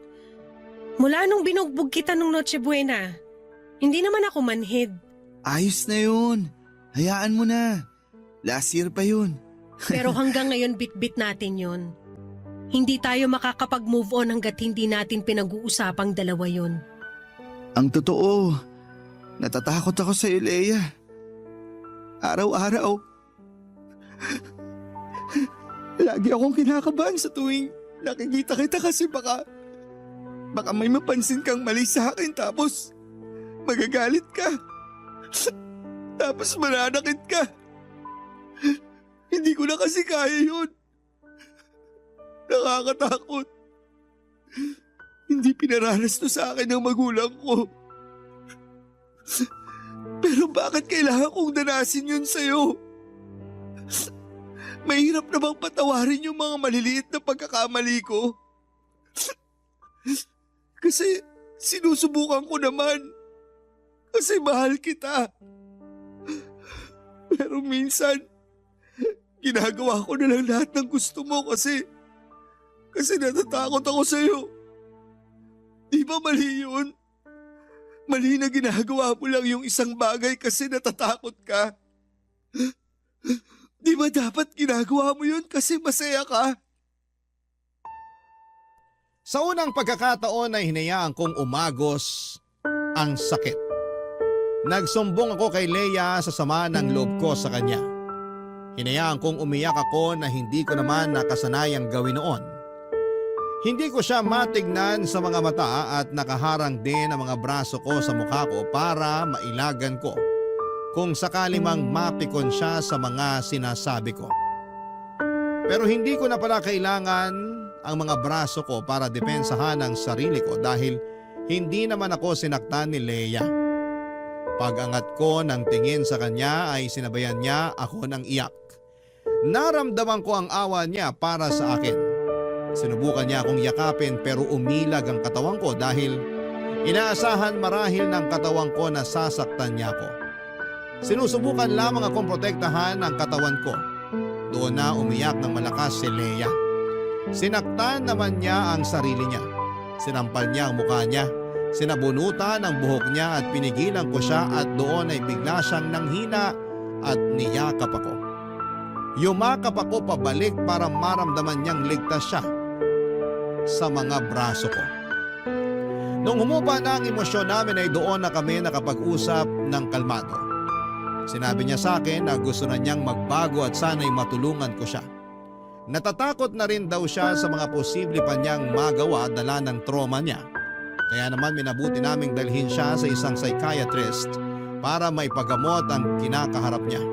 binugbog kita nung Noche Buena. Hindi naman ako manhid. Ayos na yun. Hayaan mo na. Last year pa yun. Pero hanggang ngayon bit-bit natin yon. Hindi tayo makakapag-move on hanggat hindi natin pinag-uusapang dalawa yon. Ang totoo, natatakot ako sa iyo, Leia. Araw-araw. Lagi akong kinakabahan sa tuwing nakikita kita kasi baka may mapansin kang mali sa akin tapos magagalit ka. Tapos mananakit ka. Hindi ko na kasi kaya yun. Nakakatakot. Hindi pinaranas to sa akin ng magulang ko. Pero bakit kailangan kong danasin yun sa'yo? Mahirap na bang patawarin yung mga maliliit na pagkakamali ko? Kasi sinusubukan ko naman. Kasi mahal kita. Pero minsan, ginagawa ko na lang lahat ng gusto mo kasi natatakot ako sa'yo. Di ba mali yun? Mali na ginagawa mo lang yung isang bagay kasi natatakot ka. Di ba dapat ginagawa mo yun kasi masaya ka? Sa unang pagkakataon ay hinayaan kong umagos ang sakit. Nagsumbong ako kay Leia sa sama ng loob ko sa kanya. Hinayaan kong umiyak ako na hindi ko naman nakasanayang gawin noon. Hindi ko siya matignan sa mga mata at nakaharang din ang mga braso ko sa mukha ko para mailagan ko kung sakali mang mapikon siya sa mga sinasabi ko. Pero hindi ko na pala kailangan ang mga braso ko para depensahan ang sarili ko dahil hindi naman ako sinaktan ni Leia. Pag-angat ko ng tingin sa kanya ay sinabayan niya ako ng iyak. Naramdaman ko ang awa niya para sa akin. Sinubukan niya akong yakapin pero umilag ang katawan ko dahil inaasahan marahil ng katawan ko na sasaktan niya ako. Sinusubukan lamang akong protektahan ang katawan ko. Doon na umiyak ng malakas si Leia. Sinaktan naman niya ang sarili niya. Sinampal niya ang mukha niya. Sinabunutan ang buhok niya at pinigilan ko siya at doon ay bigla siyang nanghina at niyakap ako. Yumakap ako pabalik para maramdaman niyang ligtas siya sa mga braso ko. Nung humupa na ang emosyon namin ay doon na kami nakapag-usap ng kalmado. Sinabi niya sa akin na gusto na niyang magbago at sana'y matulungan ko siya. Natatakot na rin daw siya sa mga posible pa niyang magawa dala ng trauma niya. Kaya naman minabuti naming dalhin siya sa isang psychiatrist para maipagamot ang kinakaharap niya.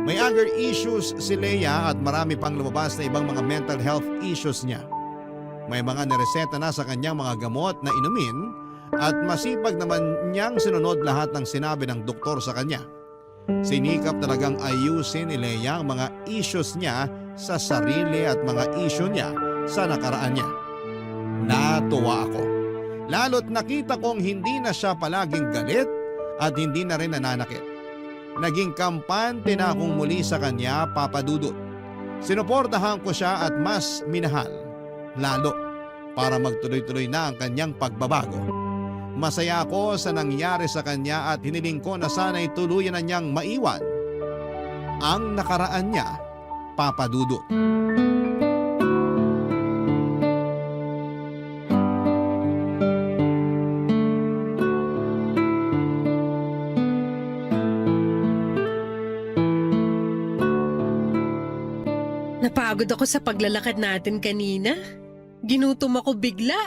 May anger issues si Leia at marami pang lumabas na ibang mga mental health issues niya. May mga nireseta na sa kanyang mga gamot na inumin at masipag naman niyang sinunod lahat ng sinabi ng doktor sa kanya. Sinikap talagang ayusin ni Leia ang mga issues niya sa sarili at mga issue niya sa nakaraan niya. Natuwa ako. Lalo't nakita kong hindi na siya palaging galit at hindi na rin nananakit. Naging kampante na akong muli sa kanya, Papa Dudut. Sinuportahan ko siya at mas minahal, lalo para magtuloy-tuloy na ang kanyang pagbabago. Masaya ako sa nangyari sa kanya at hiniling ko na sana'y tuluyan na niyang maiwan ang nakaraan niya, Papa Dudut. Napagod ako sa paglalakad natin kanina. Ginutom ako bigla.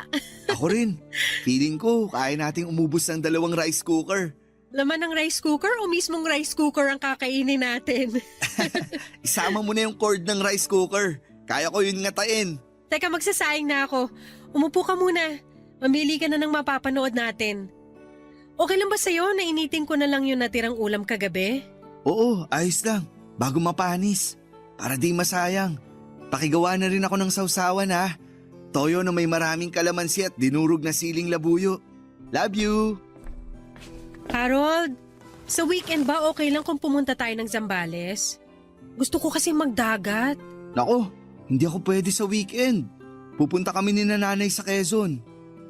Ako rin. Feeling ko kaya nating umubos ng 2 rice cooker. Laman ng rice cooker o mismong rice cooker ang kakainin natin? Isama mo na yung cord ng rice cooker. Kaya ko yun ngatain. Teka, magsasayang na ako. Umupo ka muna. Mamili ka na ng mapapanood natin. Okay lang ba sa'yo na initin ko na lang yung natirang ulam kagabi? Oo, ayos lang. Bago mapanis. Para di masayang. Pakigawa na rin ako ng sausawan ha. Toyo na may maraming kalamansi at dinurog na siling labuyo. Love you! Harold, sa weekend ba okay lang kung pumunta tayo ng Zambales? Gusto ko kasi magdagat. Nako, hindi ako pwede sa weekend. Pupunta kami ni nanay sa Quezon.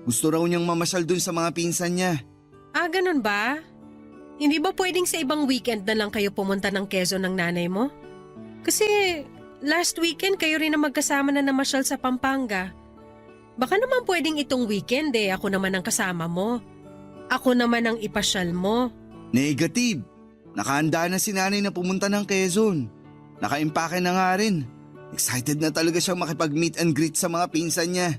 Gusto raw niyang mamasyal dun sa mga pinsan niya. Ah, ganun ba? Hindi ba pwedeng sa ibang weekend na lang kayo pumunta ng Quezon ng nanay mo? Kasi last weekend kayo rin na magkasama na namasyal sa Pampanga. Baka naman pwedeng itong weekend ako naman ang kasama mo. Ako naman ang ipasyal mo. Negative. Nakahanda na si nanay na pumunta ng Quezon. Nakaimpake na nga rin. Excited na talaga siyang makipag-meet and greet sa mga pinsan niya.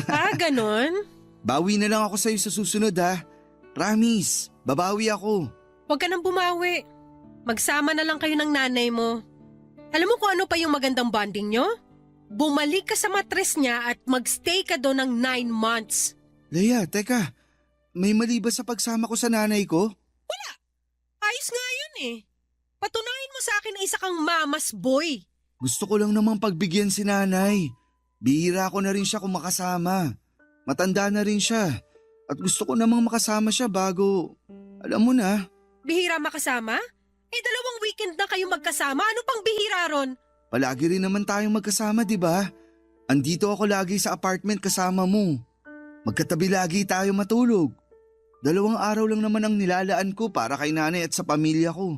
Ah, ganon? Bawi na lang ako sa'yo sa susunod ha. Promise, babawi ako. Huwag ka nang bumawi. Magsama na lang kayo ng nanay mo. Alam mo kung ano pa yung magandang bonding nyo? Bumalik ka sa matres niya at magstay ka doon ng 9 months. Leia, teka. May mali ba sa pagsama ko sa nanay ko? Ayos nga yun eh. Patunayan mo sa akin na isa kang mama's boy. Gusto ko lang namang pagbigyan si nanay. Bihira ko na rin siya kung makasama. Matanda na rin siya. At gusto ko namang makasama siya bago, alam mo na. Bihira makasama? Eh 2 weekend na kayo magkasama. Ano pang bihira ron? Palagi rin naman tayong magkasama, di ba? Andito ako lagi sa apartment kasama mo. Magkatabi lagi tayo matulog. 2 araw lang naman ang nilalaan ko para kay nanay at sa pamilya ko.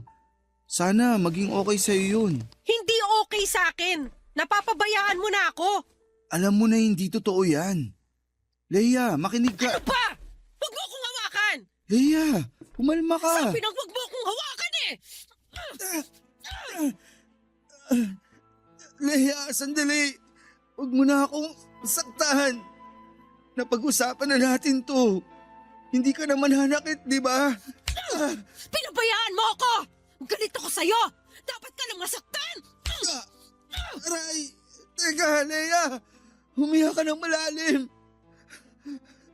Sana maging okay sa'yo yun. Hindi okay sa akin. Napapabayaan mo na ako. Alam mo na hindi totoo yan. Leia, makinig ka. Ano pa? Huwag mo akong hawakan. Leia, kumalma ka. Sabi nang huwag mo akong hawakan eh. Leia, sandali. Huwag mo na akong saktahan. Napag-usapan na natin to. Hindi ka naman hanakit, di ba? Pinabayaan mo ako. Galit ako sa'yo. Dapat ka nang masaktan. Aray! Teka, Leia! Humiya ka ng malalim!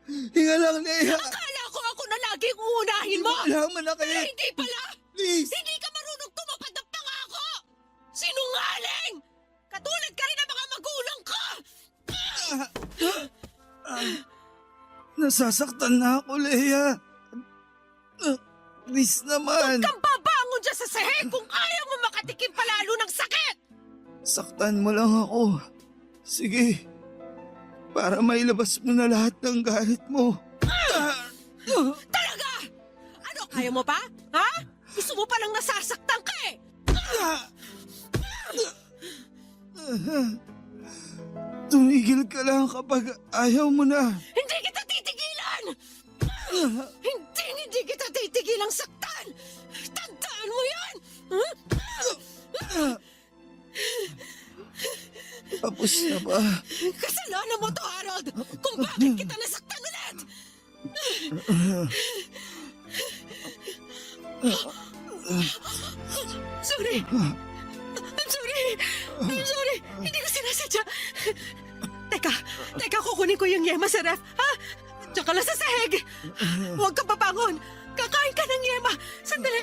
Hinga lang, Leia! Akala ko ako na laging uunahin mo. Wala man na Pero kayo! hindi pala. Please! Hindi ka marunong tumapad ng pangako. Sinungaling! Katulad ka rin ng mga magulang ko. Nasasaktan na ako, Leia! Please naman! Kang babangon dyan sa sahig kung ayaw mo makatikim palalo ng sakit. Saktan mo lang ako. Sige. Para mailabas mo na lahat ng galit mo. Talaga? Ano, kaya mo pa? Ha? Gusto mo palang nasasaktan ka eh. Tumigil ka lang kapag ayaw mo na. Hindi kita titigilan! Hindi kita titigilang saktan! Tandaan mo yan! Tapos na ba? Kasalanan mo to, Harold! Kung bakit kita nasaktan ulit! Sorry! I'm sorry! Hindi ko sinasadya! Teka, kukunin ko yung yema sa ref, ha? Diyan ka lang sa sahig! Huwag ka pabangon! Kakain ka ng yema! Sandali!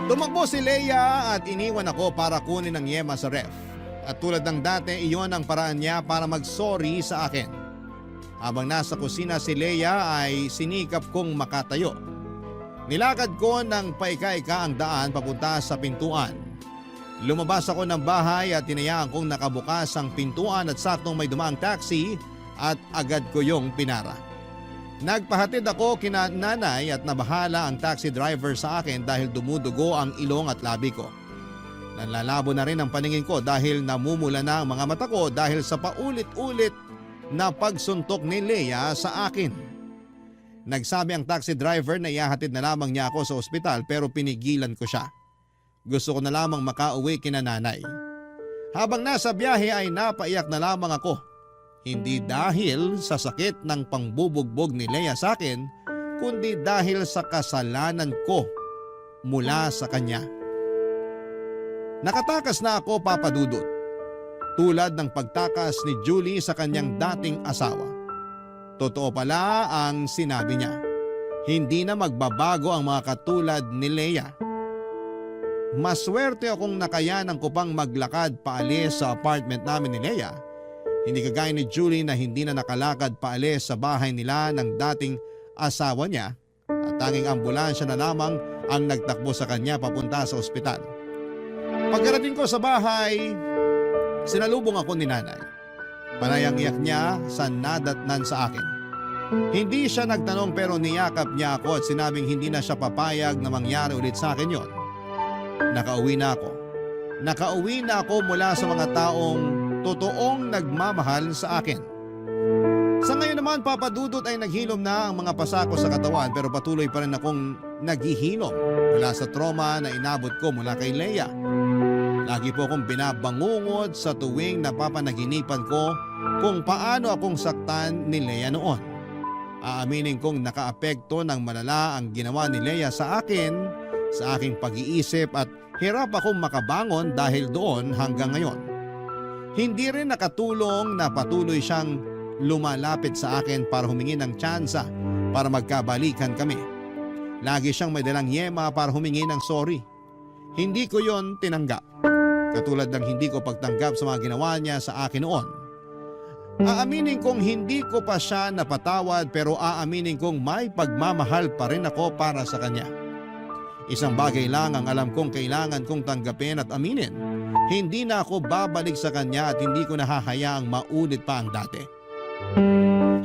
Tumakbo si Leia at iniwan ako para kunin ang yema sa ref. At tulad ng dati, iyon ang paraan niya para mag-sorry sa akin. Habang nasa kusina si Leia ay sinikap kong makatayo. Nilakad ko ng paika-ika ang daan papunta sa pintuan. Lumabas ako ng bahay at tinayaan kong nakabukas ang pintuan at saktong may dumaang taxi at agad ko yung pinara. Nagpahatid ako kina nanay at nabahala ang taxi driver sa akin dahil dumudugo ang ilong at labi ko. Nanlalabo na rin ang paningin ko dahil namumula na ang mga mata ko dahil sa paulit-ulit na pagsuntok ni Leia sa akin. Nagsabi ang taxi driver na ihahatid na lamang niya ako sa ospital pero pinigilan ko siya. Gusto ko na lamang makauwi kina nanay. Habang nasa biyahe ay napaiyak na lamang ako. Hindi dahil sa sakit ng pangbubugbog ni Leia sa akin, kundi dahil sa kasalanan ko mula sa kanya. Nakatakas na ako, Papa Dudut, tulad ng pagtakas ni Julie sa kanyang dating asawa. Totoo pala ang sinabi niya. Hindi na magbabago ang mga katulad ni Leia. Maswerte akong nakayanan ko pang maglakad paalis sa apartment namin ni Leia. Hindi kagaya ni Julie na hindi na nakalakad paalis sa bahay nila ng dating asawa niya at tanging ambulansya na lamang ang nagtakbo sa kanya papunta sa ospital. Pagkarating ko sa bahay, sinalubong ako ni nanay. Panayang iyak niya sa nadatnan sa akin. Hindi siya nagtanong pero niyakap niya ako at sinabing hindi na siya papayag na mangyari ulit sa akin yon. Nakauwi na ako. Nakauwi na ako mula sa mga taong totoong nagmamahal sa akin. Sa ngayon naman Bagaman papadudot ay naghilom na ang mga pasako sa katawan pero patuloy pa rin akong naghihilom mula sa trauma na inabot ko mula kay Leia. Lagi po akong binabangungod sa tuwing napapanaginipan ko kung paano akong saktan ni Leia noon. Aaminin kong nakaapekto ng malala ang ginawa ni Leia sa akin, sa aking pag-iisip at hirap akong makabangon dahil doon hanggang ngayon. Hindi rin nakatulong na patuloy siyang lumalapit sa akin para humingi ng tsansa para magkabalikan kami. Lagi siyang may dalang yema para humingi ng sorry. Hindi ko yon tinanggap. Katulad ng hindi ko pagtanggap sa mga ginawa niya sa akin noon. Aaminin kong hindi ko pa siya napatawad pero aaminin kong may pagmamahal pa rin ako para sa kanya. Isang bagay lang ang alam kong kailangan kong tanggapin at aminin. Hindi na ako babalik sa kanya at hindi ko nahahayaang maulit pa ang dati.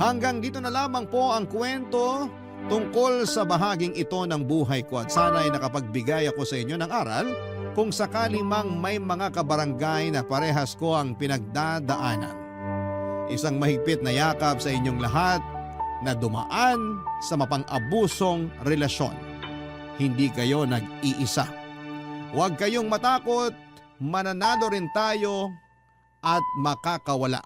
Hanggang dito na lamang po ang kwento tungkol sa bahaging ito ng buhay ko at sana ay nakapagbigay ako sa inyo ng aral kung sakali mang may mga kabarangay na parehas ko ang pinagdadaanan. Isang mahigpit na yakap sa inyong lahat na dumaan sa mapang-abusong relasyon. Hindi kayo nag-iisa. Huwag kayong matakot, mananalo rin tayo at makakawala.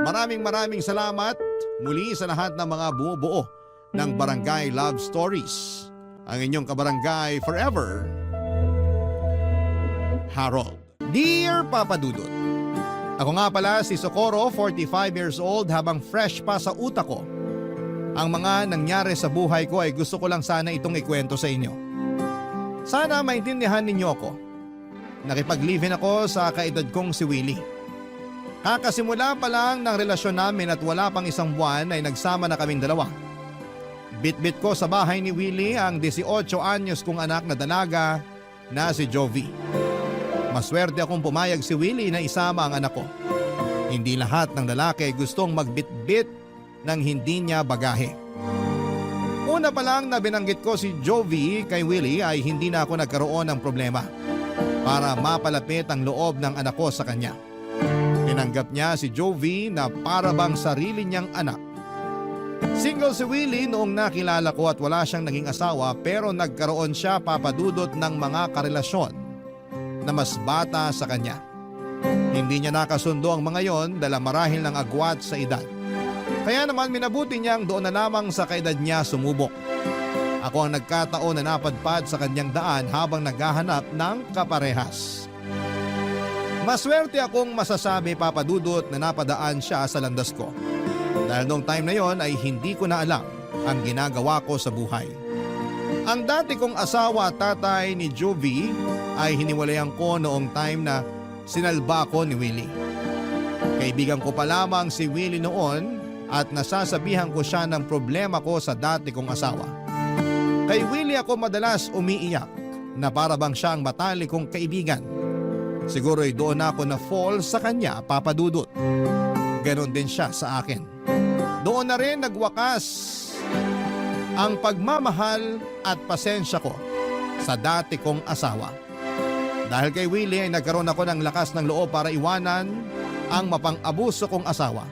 Maraming salamat muli sa lahat ng mga bumubuo ng Barangay Love Stories. Ang inyong kabarangay forever, Harold. Dear Papa Dudut, ako nga pala si Socorro, 45 years old, habang fresh pa sa utak ko. Ang mga nangyari sa buhay ko ay gusto ko lang sana itong ikwento sa inyo. Sana maintindihan ninyo ako. Nakipag-live-in ako sa kaedad kong si Willie. Kakasimula pa lang ng relasyon namin at wala pang isang buwan ay nagsama na kaming dalawa. Bit-bit ko sa bahay ni Willie ang 18 anyos kong anak na dalaga na si Jovi. Maswerte akong pumayag si Willie na isama ang anak ko. Hindi lahat ng lalaki gustong magbit-bit ng hindi niya bagahe. Una pa lang na binanggit ko si Jovi kay Willie ay hindi na ako nagkaroon ng problema para mapalapit ang loob ng anak ko sa kanya. Tinanggap niya si Jovi na para bang sarili niyang anak. Single si Willie noong nakilala ko at wala siyang naging asawa pero nagkaroon siya papadudot ng mga karelasyon na mas bata sa kanya. Hindi niya nakasundo ang mga yon dahil marahil ng agwat sa edad. Kaya naman minabuti niyang doon na lamang sa kaedad niya sumubok. Ako ang nagkataon na napadpad sa kanyang daan habang naghahanap ng kaparehas. Maswerte akong masasabi papadudot na napadaan siya sa landas ko. Dahil noong time na yon ay hindi ko na alam ang ginagawa ko sa buhay. Ang dati kong asawa at tatay ni Jovi ay hiniwalayan ko noong time na sinalba ko ni Willie. Kaibigan ko pa lamang si Willie noon at nasasabihan ko siya ng problema ko sa dati kong asawa. Kay Willie ako madalas umiiyak na para bang siya ang matalik kong kaibigan. Siguro ay doon ako na fall sa kanya papadudot. Ganon din siya sa akin. Doon na rin nagwakas ang pagmamahal at pasensya ko sa dati kong asawa. Dahil kay Willie ay nagkaroon ako ng lakas ng loob para iwanan ang mapang-abuso kong asawa.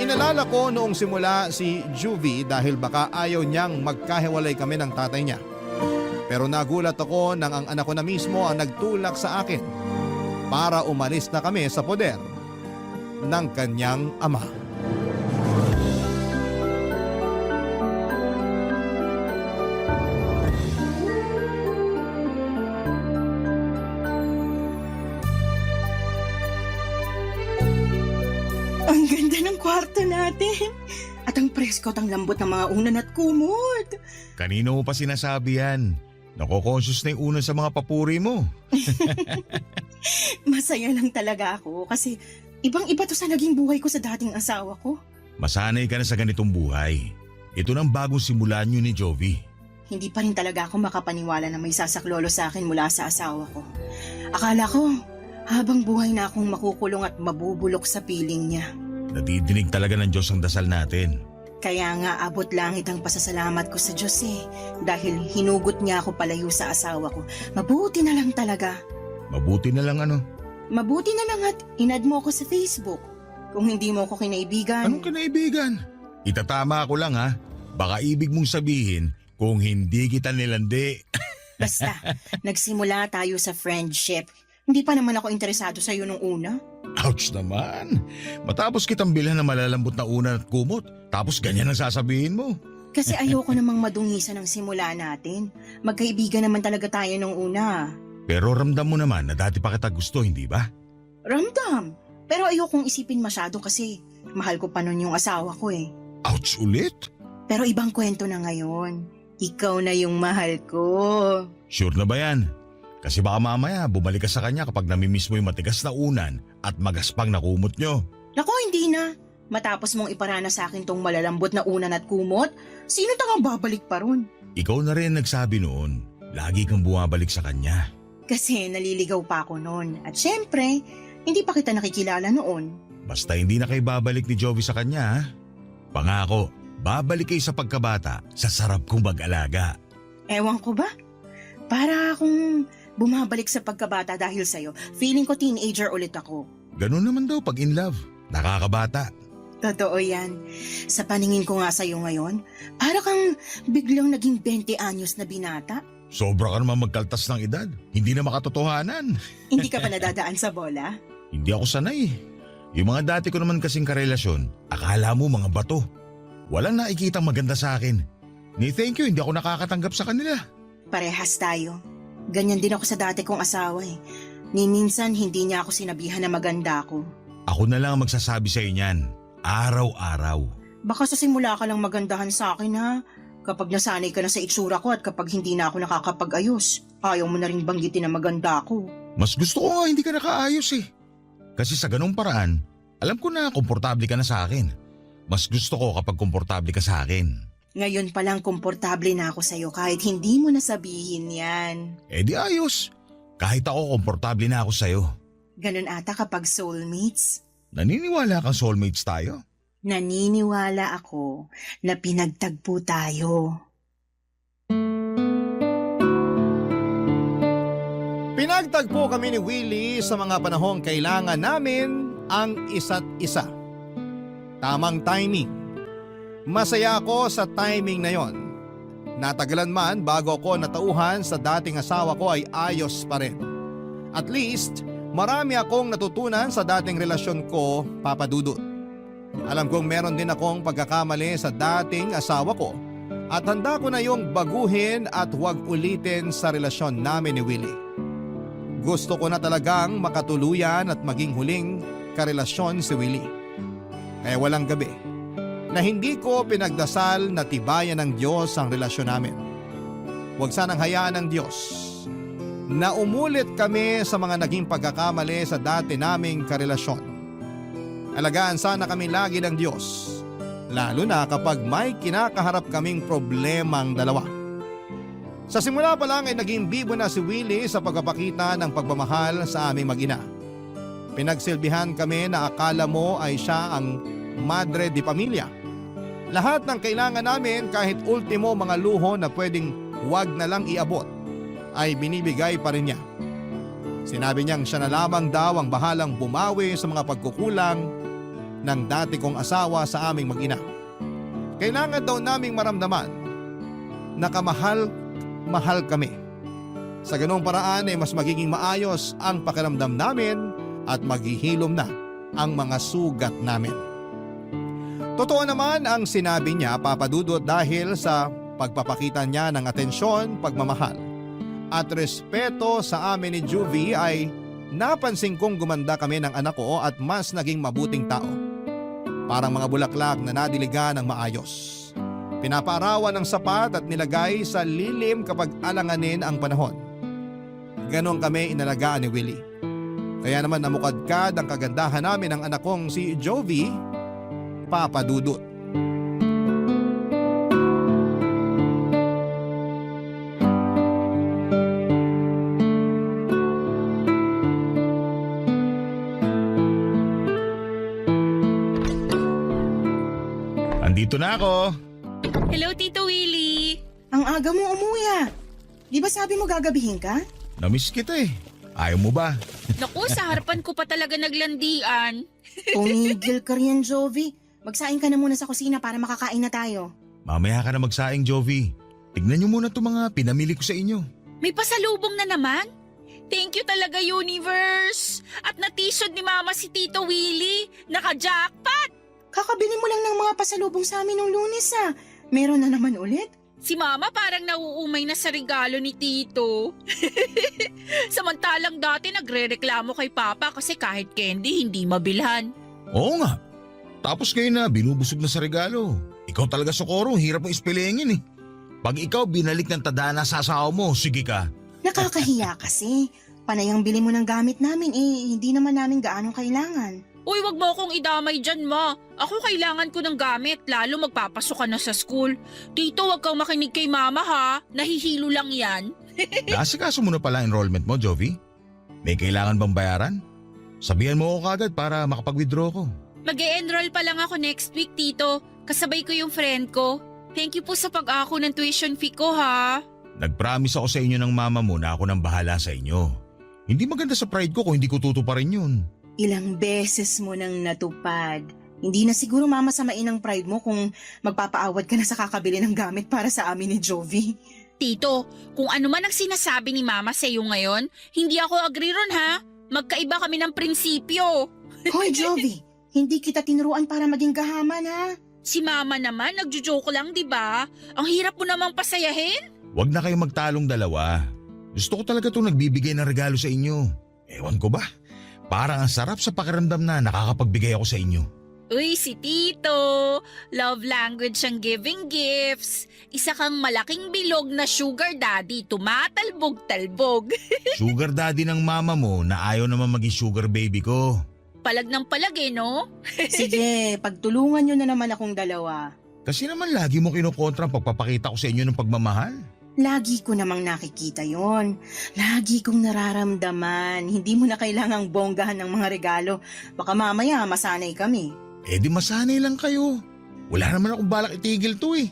Inalala ko noong simula si Juvie dahil baka ayaw niyang magkahiwalay kami ng tatay niya. Pero nagulat ako nang ang anak ko na mismo ang nagtulak sa akin para umalis na kami sa poder ng kanyang ama. Ang ganda ng kwarto natin. At ang presko at ang lambot ng mga unan at kumot. Kanino mo pa sinasabi yan? Nako-conscious na yung una sa mga papuri mo. Masaya lang talaga ako kasi ibang-iba to sa naging buhay ko sa dating asawa ko. Masanay ka na sa ganitong buhay. Ito nang bagong simulan nyo ni Jovi. Hindi pa rin talaga ako makapaniwala na may sasaklolo sa akin mula sa asawa ko. Akala ko, habang buhay na akong makukulong at mabubulok sa piling niya. Nadidinig talaga ng Diyos ang dasal natin. Kaya nga abot langit ang pasasalamat ko sa Diyos dahil hinugot niya ako palayo sa asawa ko. Mabuti na lang talaga. Mabuti na lang ano? Mabuti na lang at inad mo ako sa Facebook. Kung hindi mo ko kinaibigan, Anong kinaibigan? Itatama ko lang ha. Baka ibig mong sabihin kung hindi kita nilandi. basta, nagsimula tayo sa friendship. Hindi pa naman ako interesado sa'yo nung una. Ouch naman. Matapos kitang bilhan ng malalambot na unan at kumot, tapos ganyan ang sasabihin mo. Kasi ayoko namang madungisan ang simula natin. Magkaibigan naman talaga tayo nung una. Pero ramdam mo naman na dati pa kita gusto, hindi ba? Ramdam. Pero ayokong isipin masyado kasi mahal ko pa nun yung asawa ko eh. Ouch ulit? Pero ibang kwento na ngayon. Ikaw na yung mahal ko. Sure na ba yan? Kasi baka mamaya bumalik ka sa kanya kapag namimiss mo yung matigas na unan at magaspang na kumot nyo. Naku, hindi na. Matapos mong iparana sa akin tong malalambot na unan at kumot, sino tangang babalik pa ron? Ikaw na rin nagsabi noon, lagi kang bumabalik sa kanya. Kasi naliligaw pa ako noon. At syempre, hindi pa kita nakikilala noon. Basta hindi na kayo babalik ni Jovi sa kanya ha? Pangako, babalik kayo sa pagkabata sa sarap kong mag-alaga. Ewan ko ba? Para akong bumabalik sa pagkabata dahil sa'yo. Feeling ko teenager ulit ako. Ganun naman daw pag in love, nakakabata. Totoo yan. Sa paningin ko nga sa'yo ngayon, para kang biglang naging 20 anyos na binata. Sobra ka naman magkaltas ng edad, hindi na makatotohanan. Hindi ka pa nadadaan sa bola? Hindi ako sanay. Yung mga dati ko naman kasing karelasyon, akala mo mga bato. Walang nakikitang maganda sa akin. Ni thank you, hindi ako nakakatanggap sa kanila. Parehas tayo. Ganyan din ako sa dati kong asawa eh. Ni minsan hindi niya ako sinabihan na maganda ako. Ako na lang ang magsasabi sa niyan, araw-araw. Baka sa simula ka lang magandahan sa akin ha. Kapag nasanay ka na sa itsura ko at kapag hindi na ako nakakapag-ayos, ayaw mo na rin banggitin na maganda ako. Mas gusto ko nga hindi ka nakaayos eh. Kasi sa ganung paraan, alam ko na komportable ka na sa akin. Mas gusto ko kapag komportable ka sa akin. Ngayon palang komportable na ako sa'yo kahit hindi mo nasabihin yan. Eh di ayos. Kahit ako komportable na ako sa'yo. Ganun ata kapag soulmates. Naniniwala kang soulmates tayo? Naniniwala ako na pinagtagpo tayo. Pinagtagpo kami ni Willie sa mga panahong kailangan namin ang isa't isa. Tamang timing. Masaya ako sa timing na yon. Natagalan man bago ako natauhan sa dating asawa ko ay ayos pa rin. At least, marami akong natutunan sa dating relasyon ko, Papa Dudut. Alam kong meron din akong pagkakamali sa dating asawa ko at handa ko na yung baguhin at huwag ulitin sa relasyon namin ni Willie. Gusto ko na talagang makatuluyan at maging huling karelasyon si Willie. Kaya walang gabi na hindi ko pinagdasal na tibayan ng Diyos ang relasyon namin. Huwag sanang hayaan ng Diyos na umulit kami sa mga naging pagkakamali sa dati naming karelasyon. Alagaan sana kami lagi ng Diyos, lalo na kapag may kinakaharap kaming problemang dalawa. Sa simula pa lang ay naging bibo na si Willie sa pagpapakita ng pagmamahal sa aming mag-ina. Pinagsilbihan kami na akala mo ay siya ang madre de pamilya. Lahat ng kailangan namin kahit ultimo mga luho na pwedeng wag na lang iabot ay binibigay pa rin niya. Sinabi niyang siya na lamang daw ang bahalang bumawi sa mga pagkukulang ng dati kong asawa sa aming mag-ina. Kailangan daw naming maramdaman na kamahal kami. Sa ganung paraan ay mas magiging maayos ang pakiramdam namin at maghihilom na ang mga sugat namin. Totoo naman ang sinabi niya, Papa Dudut, dahil sa pagpapakita niya ng atensyon, pagmamahal at respeto sa amin ni Juvie ay napansin kong gumanda kami ng anak ko at mas naging mabuting tao. Parang mga bulaklak na nadiligan ng maayos. Pinapaarawan ng sapat at nilagay sa lilim kapag alanganin ang panahon. Ganon kami inalagaan ni Willie. Kaya naman namukadkad ang kagandahan namin ng anak kong si Jovie, Papa Dudut. Andito na ako. Hello, Tito Willie! Ang aga mo umuwi ah. Di ba sabi mo gagabihin ka? Namiss kita eh. Ayaw mo ba? Naku, sa harapan ko pa talaga naglandian. Tumigil ka riyan, Jovi. Magsaing ka na muna sa kusina para makakain na tayo. Mamaya ka na magsaing, Jovi. Tignan niyo muna itong mga pinamili ko sa inyo. May pasalubong na naman. Thank you talaga, Universe. At natisod ni Mama si Tito Willie. Naka-jackpot. Kakabili mo lang ng mga pasalubong sa amin nung Lunes Meron na naman ulit? Si Mama parang nauumay na sa regalo ni Tito. Samantalang dati nagre-reklamo kay Papa kasi kahit candy hindi mabilhan. Oo nga. Tapos ngayon na binubusog na sa regalo. Ikaw talaga, Socorro, hirap mo ispelengin eh. Pag ikaw binalik ng tadhana sa asawa mo, sige ka. Nakakahiya kasi. Panay ang bili mo ng gamit namin hindi naman namin gaano kailangan. Uy, wag mo akong idamay dyan, Ma. Ako kailangan ko ng gamit, lalo magpapasok ka na sa school. Tito, wag kang makinig kay Mama ha. Nahihilo lang yan. Naasikaso mo na pala enrollment mo, Jovi? May kailangan bang bayaran? Sabihan mo ako kagad para makapag-withdraw ko. Mag-e-enroll pa lang ako next week, Tito. Kasabay ko yung friend ko. Thank you po sa pag-ako ng tuition fee ko, ha? Nag-promise ako sa inyo ng mama mo na ako nang bahala sa inyo. Hindi maganda sa pride ko kung hindi ko tutuparin yun. Ilang beses mo nang natupad. Hindi na siguro mamasamain ang pride mo kung magpapaawad ka na sa kakabili ng gamit para sa amin ni Jovi. Tito, kung ano man ang sinasabi ni Mama sa iyo ngayon, hindi ako agree ron, ha? Magkaiba kami ng prinsipyo. Hoy Jovi, hindi kita tinuruan para maging gahaman Si Mama naman, nagjo-joke lang, di ba? Ang hirap mo namang pasayahin. Huwag na kayong magtalong dalawa. Gusto ko talaga itong nagbibigay ng regalo sa inyo. Ewan ko ba? Parang ang sarap sa pakiramdam na nakakapagbigay ako sa inyo. Uy, si Tito. Love language ang giving gifts. Isa kang malaking bilog na sugar daddy, tumatalbog-talbog. Sugar daddy ng mama mo na ayaw naman maging sugar baby ko. Palag ng palag no? Sige, pagtulungan nyo na naman akong dalawa. Kasi naman lagi mo kinukontra ang pagpapakita ko sa inyo ng pagmamahal. Lagi ko namang nakikita yon. Lagi kong nararamdaman. Hindi mo na kailangang bonggahan ng mga regalo. Baka mamaya masanay kami. Eh di masanay lang kayo. Wala naman akong balak itigil to eh.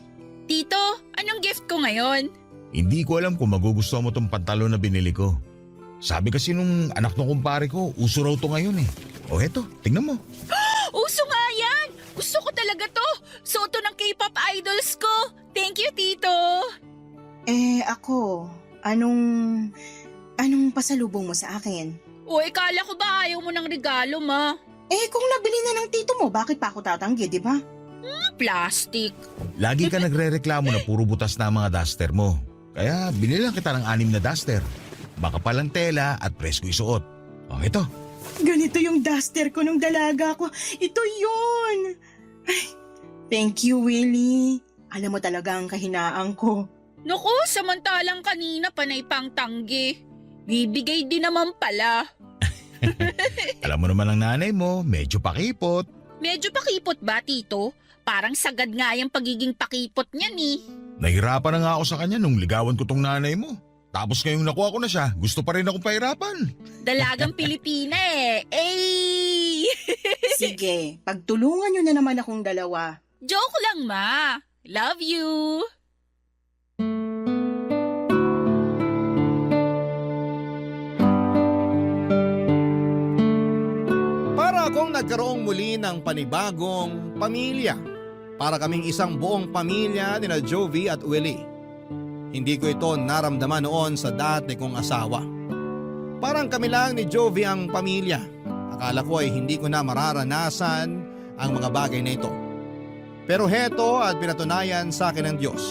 Tito, anong gift ko ngayon? Hindi ko alam kung magugustuhan mo tong pantalon na binili ko. Sabi kasi nung anak ng kumpare ko, uso raw to ngayon eh. O eto, tingnan mo. Uso nga yan! Gusto ko talaga to! Suot to ng K-pop idols ko! Thank you, Tito! Ako, anong pasalubong mo sa akin? Uy, kala ko ba ayaw mo ng regalo, Ma? Kung nabili na ng tito mo, bakit pa ako tatanggi, di ba? Plastic. Lagi ka nagre-reklamo na puro butas na ang mga duster mo. Kaya binilang kita ng 6 na duster. Makapalang tela at presko isuot. O ito. Ganito yung duster ko nung dalaga ko. Ito yun! Ay, thank you, Willie. Alam mo talaga ang kahinaan ko. Naku, samantalang kanina panay pang tanggi. Bibigay din naman pala. Alam mo naman ang nanay mo, medyo pakipot. Medyo pakipot ba, Tito? Parang sagad nga yung pagiging pakipot niyan eh. Nahirapan na nga ako sa kanya nung ligawan ko tong nanay mo. Tapos ngayong nakuha ko na siya, gusto pa rin akong pahirapan. Dalagang Pilipina eh. Ay! Sige, pagtulungan nyo na naman akong dalawa. Joke lang, Ma. Love you. Para akong nagkaroong muli ng panibagong pamilya. Para kaming isang buong pamilya ni na Jovi at Willie. Hindi ko ito naramdaman noon sa dati kong asawa. Parang kami lang ni Jovi ang pamilya. Akala ko ay hindi ko na mararanasan ang mga bagay na ito. Pero heto at pinatunayan sa akin ng Diyos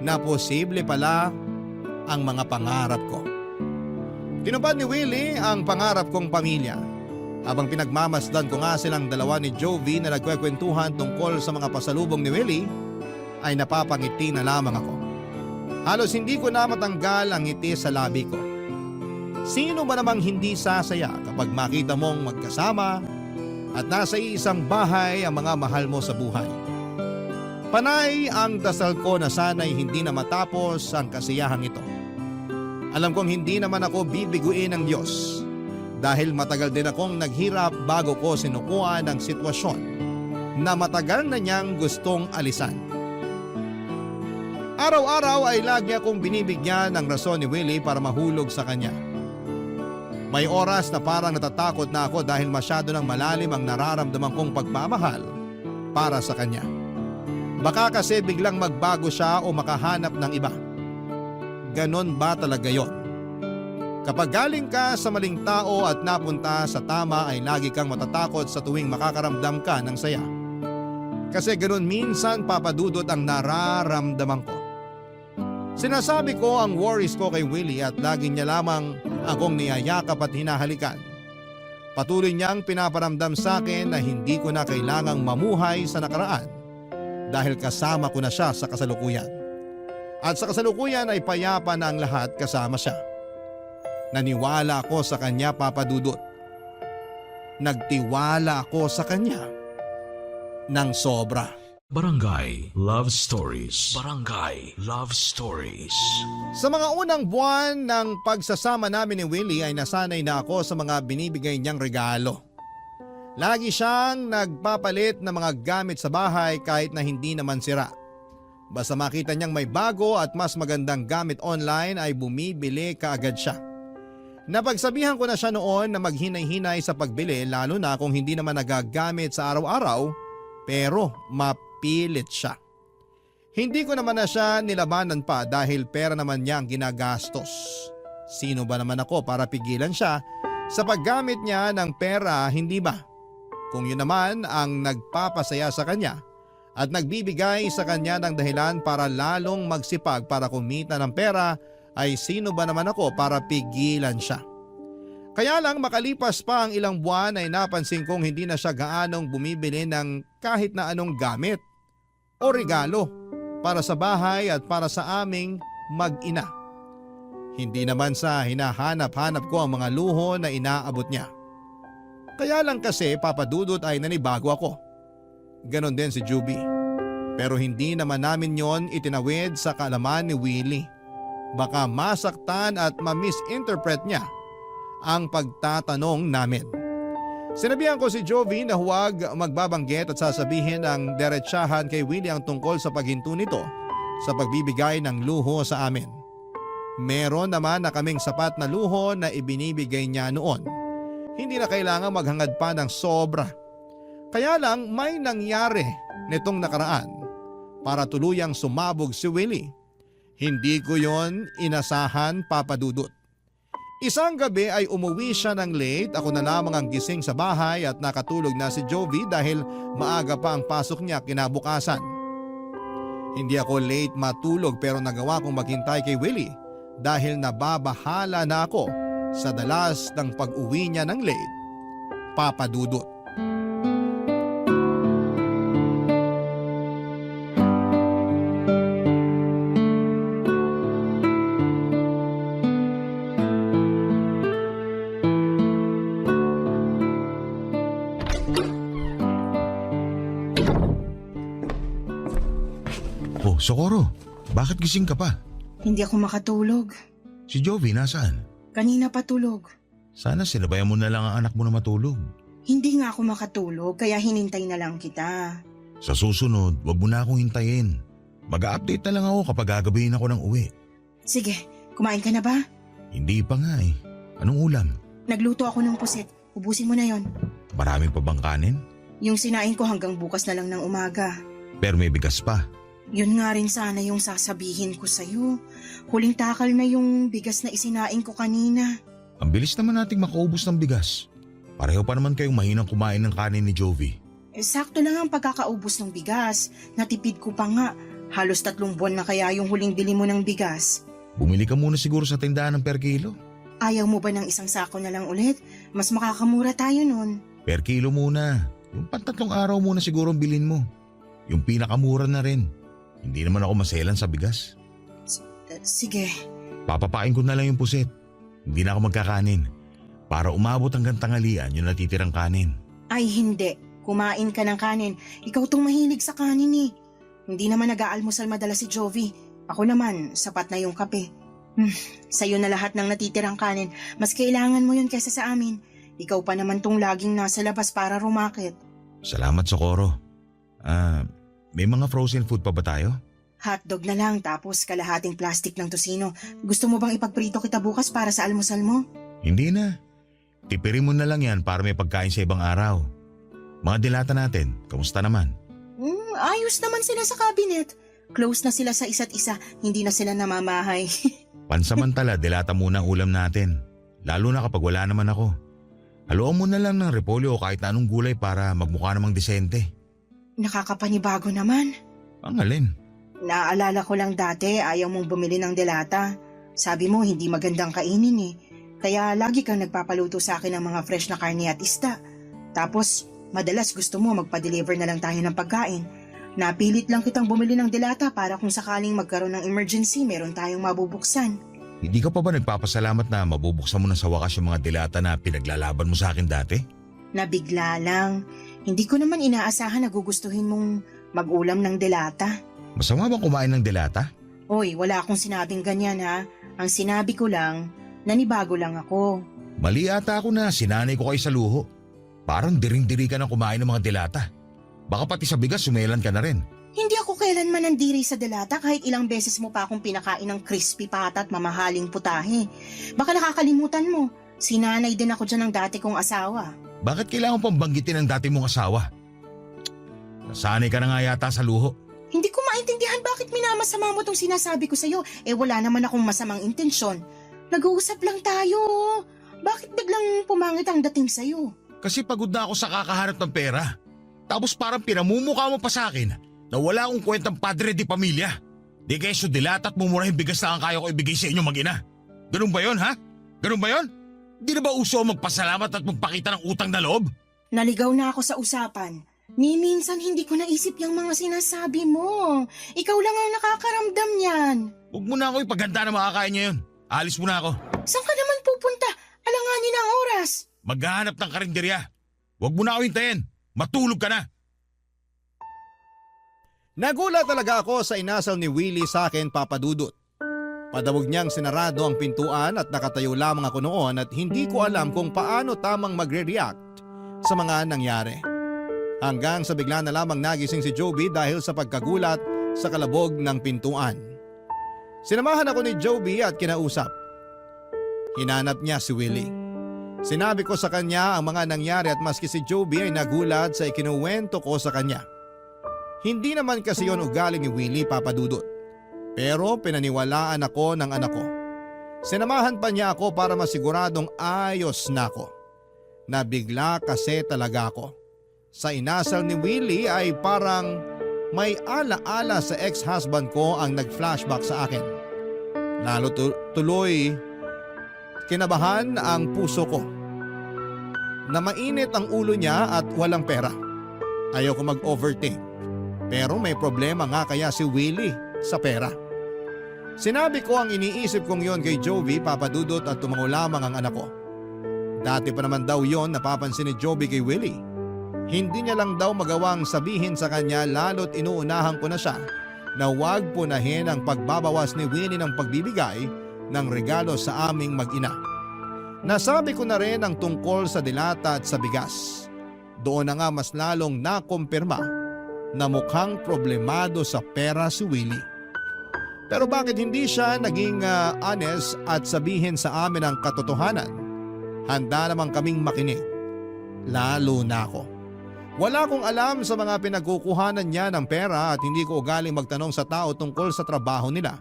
na posible pala ang mga pangarap ko. Tinupad ni Willie ang pangarap kong pamilya. Habang pinagmamasdan ko nga silang dalawa ni Jovi na nagkwekwentuhan tungkol sa mga pasalubong ni Willie, ay napapangiti na lamang ako. Halos hindi ko na matanggal ang ngiti sa labi ko. Sino ba namang hindi sasaya kapag makita mong magkasama at nasa isang bahay ang mga mahal mo sa buhay? Panay ang dasal ko na sana'y hindi na matapos ang kasiyahang ito. Alam kong hindi naman ako bibiguin ng Diyos dahil matagal din akong naghirap bago ko sinukuan ang sitwasyon na matagal na niyang gustong alisan. Araw-araw ay lagi akong binibigyan ng rason ni Willie para mahulog sa kanya. May oras na parang natatakot na ako dahil masyado ng malalim ang nararamdaman kong pagmamahal para sa kanya. Baka kasi biglang magbago siya o makahanap ng iba. Ganon ba talaga yon? Kapag galing ka sa maling tao at napunta sa tama ay lagi kang matatakot sa tuwing makakaramdam ka ng saya. Kasi ganon minsan papadudot ang nararamdaman ko. Sinasabi ko ang worries ko kay Willie at lagi niya lamang akong niyayakap at hinahalikan. Patuloy niyang pinaparamdam sa akin na hindi ko na kailangang mamuhay sa nakaraan dahil kasama ko na siya sa kasalukuyan. At sa kasalukuyan ay payapa na ang lahat kasama siya. Naniwala ako sa kanya, Papa Dudut. Nagtiwala ako sa kanya ng sobra. Barangay Love Stories. Barangay Love Stories. Sa mga unang buwan ng pagsasama namin ni Willie ay nasanay na ako sa mga binibigay niyang regalo. Lagi siyang nagpapalit ng mga gamit sa bahay kahit na hindi naman sira. Basta makita niyang may bago at mas magandang gamit online ay bumibili kaagad siya. Napagsabihan ko na siya noon na maghinay-hinay sa pagbili lalo na kung hindi naman nagagamit sa araw-araw pero mapilit siya. Hindi ko naman na siya nilabanan pa dahil pera naman niya ang ginagastos. Sino ba naman ako para pigilan siya sa paggamit niya ng pera, hindi ba? Kung yun naman ang nagpapasaya sa kanya at nagbibigay sa kanya ng dahilan para lalong magsipag para kumita ng pera, ay sino ba naman ako para pigilan siya? Kaya lang makalipas pa ang ilang buwan ay napansin kong hindi na siya gaanong bumibili ng kahit na anong gamit o regalo para sa bahay at para sa aming mag-ina. Hindi naman sa hinahanap-hanap ko ang mga luho na inaabot niya. Kaya lang kasi Papa Dudut ay nanibago ako. Ganon din si Juby. Pero hindi naman namin yon itinawid sa kaalaman ni Willie. Baka masaktan at ma-misinterpret niya ang pagtatanong namin. Sinabihan ko si Jovi na huwag magbabanggit at sasabihin ang diretsahan kay Willie ang tungkol sa paghinto nito sa pagbibigay ng luho sa amin. Meron naman na kaming sapat na luho na ibinibigay niya noon. Hindi na kailangan maghangad pa ng sobra. Kaya lang may nangyari nitong nakaraan para tuluyang sumabog si Willie. Hindi ko yon inasahan, Papa Dudut. Isang gabi ay umuwi siya ng late, ako na lamang ang gising sa bahay at nakatulog na si Jovi dahil maaga pa ang pasok niya kinabukasan. Hindi ako late matulog pero nagawa kong maghintay kay Willie dahil nababahala na ako sa dalas ng pag-uwi niya ng late, Papa Dudut. Oh, Socorro, bakit gising ka pa? Hindi ako makatulog. Si Jovi nasaan? Kanina pa tulog. Sana sinabayan mo na lang ang anak mo na matulog. Hindi nga ako makatulog kaya hinintay na lang kita. Sa susunod, wag mo na akong hintayin. Mag-a-update na lang ako kapag gagabihin ako ng uwi. Sige, kumain ka na ba? Hindi pa nga eh. Anong ulam? Nagluto ako ng puset. Ubusin mo na yon. Marami pa bang kanin? Yung sinain ko hanggang bukas na lang ng umaga. Pero may bigas pa. Yun nga rin sana yung sasabihin ko sa'yo. Huling takal na yung bigas na isinain ko kanina. Ang bilis naman nating makaubos ng bigas. Pareho pa naman kayong mahinang kumain ng kanin ni Jovi. Sakto lang ang pagkakaubos ng bigas. Natipid ko pa nga. Halos 3 buwan na kaya yung huling bili mo ng bigas. Bumili ka muna siguro sa tindahan ng per kilo. Ayaw mo ba ng isang sako na lang ulit? Mas makakamura tayo nun. Per kilo muna. Yung pantatlong araw muna siguro ang bilin mo. Yung pinakamura na rin. Hindi naman ako maselan sa bigas. Sige. Papapain ko na lang yung puset. Hindi na ako magkakanin. Para umabot hanggang tanghalian yung natitirang kanin. Ay hindi. Kumain ka ng kanin. Ikaw tong mahilig sa kanin eh. Hindi naman nag-aalmusal madalas si Jovi. Ako naman, sapat na yung kape. Sa'yo na lahat ng natitirang kanin. Mas kailangan mo yun kaysa sa amin. Ikaw pa naman tong laging nasa labas para rumakit. Salamat, Socorro. May mga frozen food pa ba tayo? Hotdog na lang tapos kalahating plastic ng tosino. Gusto mo bang ipagprito kita bukas para sa almusal mo? Hindi na. Tipirin mo na lang yan para may pagkain sa ibang araw. Mga dilata natin, kamusta naman? Ayos naman sila sa cabinet. Close na sila sa isa't isa, hindi na sila namamahay. Pansamantala, dilata muna ang ulam natin. Lalo na kapag wala naman ako. Haluan mo na lang ng repolyo o kahit na anong gulay para magmukha namang disente. Nakakapanibago naman. Ang alin? Naaalala ko lang dati ayaw mong bumili ng delata. Sabi mo hindi magandang kainin eh. Kaya lagi kang nagpapaluto sa akin ng mga fresh na karne at isda. Tapos madalas gusto mo magpa-deliver na lang tayo ng pagkain. Napilit lang kitang bumili ng delata para kung sakaling magkaroon ng emergency meron tayong mabubuksan. Hindi ka pa ba nagpapasalamat na mabubuksan mo na sa wakas yung mga dilata na pinaglalaban mo sa akin dati? Nabigla lang. Hindi ko naman inaasahan na gugustuhin mong mag-ulam ng delata. Masama bang kumain ng dilata? Hoy, wala akong sinabing ganyan ha. Ang sinabi ko lang, nanibago lang ako. Mali ata ako na sinanay ko kayo sa luho. Parang diring-diri ka na kumain ng mga dilata. Baka pati sa bigas sumelan ka na rin. Hindi ako kailanman nandiri sa delata kahit ilang beses mo pa akong pinakain ng crispy pata at mamahaling putahe. Baka nakakalimutan mo, sinanay din ako dyan ng dati kong asawa. Bakit kailangan pang banggitin ang dati mong asawa? Nasanay ka na nga yata sa luho. Hindi ko maintindihan bakit minamasama mo tong sinasabi ko sa'yo. Wala naman akong masamang intensyon. Nag-uusap lang tayo. Bakit biglang pumangit ang dating sa'yo? Kasi pagod na ako sa kakahanap ng pera. Tapos parang pinamumukha mo pa sa akin na wala akong kwentang padre di pamilya. Di keso dilata at mumurahin bigas na ang kaya ko ibigay sa inyo mag-ina. Ganun ba yun ha? Ganun ba yun? Di na ba uso magpasalamat at magpakita ng utang na loob? Naligaw na ako sa usapan. Ni minsan hindi ko naisip yung mga sinasabi mo. Ikaw lang ang nakakaramdam yan. Huwag mo na ako ipaganda na makakain niya yun. Alis mo na ako. Saan ka naman pupunta? Alanganin ang oras. Maghahanap ng karinderya. Huwag mo na ako hintayin. Matulog ka na. Nagulat talaga ako sa inasal ni Willie sa akin, Papa Dudut. Padawog niyang sinarado ang pintuan at nakatayo lamang ako noon at hindi ko alam kung paano tamang magre-react sa mga nangyari. Hanggang sa bigla na lamang nagising si Joby dahil sa pagkagulat sa kalabog ng pintuan. Sinamahan ako ni Joby at kinausap. Hinanap niya si Willie. Sinabi ko sa kanya ang mga nangyari at maski si Joby ay nagulat sa ikinuwento ko sa kanya. Hindi naman kasi yon ugali ni Willie, Papa Dudut. Pero pinaniwalaan ako ng anak ko. Sinamahan pa niya ako para masiguradong ayos na ako. Nabigla kasi talaga ako. Sa inasal ni Willie ay parang may ala-ala sa ex-husband ko ang nag-flashback sa akin. Lalo tuloy kinabahan ang puso ko. Na mainit ang ulo niya at walang pera. Ayaw ko mag-overthink. Pero may problema nga kaya si Willie sa pera. Sinabi ko ang iniisip kong yon kay Joby, Papa Dudut at tumango lamang ang anak ko. Dati pa naman daw yon napapansin ni Joby kay Willie. Hindi niya lang daw magawang sabihin sa kanya lalo't inuunahan ko na siya na huwag punahin ang pagbabawas ni Willie ng pagbibigay ng regalo sa aming mag-ina. Nasabi ko na rin ang tungkol sa dilata at sa bigas. Doon na nga mas lalong nakumpirma na mukhang problemado sa pera si Willie. Pero bakit hindi siya naging honest at sabihin sa amin ang katotohanan? Handa namang kaming makinig. Lalo na ako. Wala akong alam sa mga pinagkukuhanan niya ng pera at hindi ko ugaling magtanong sa tao tungkol sa trabaho nila.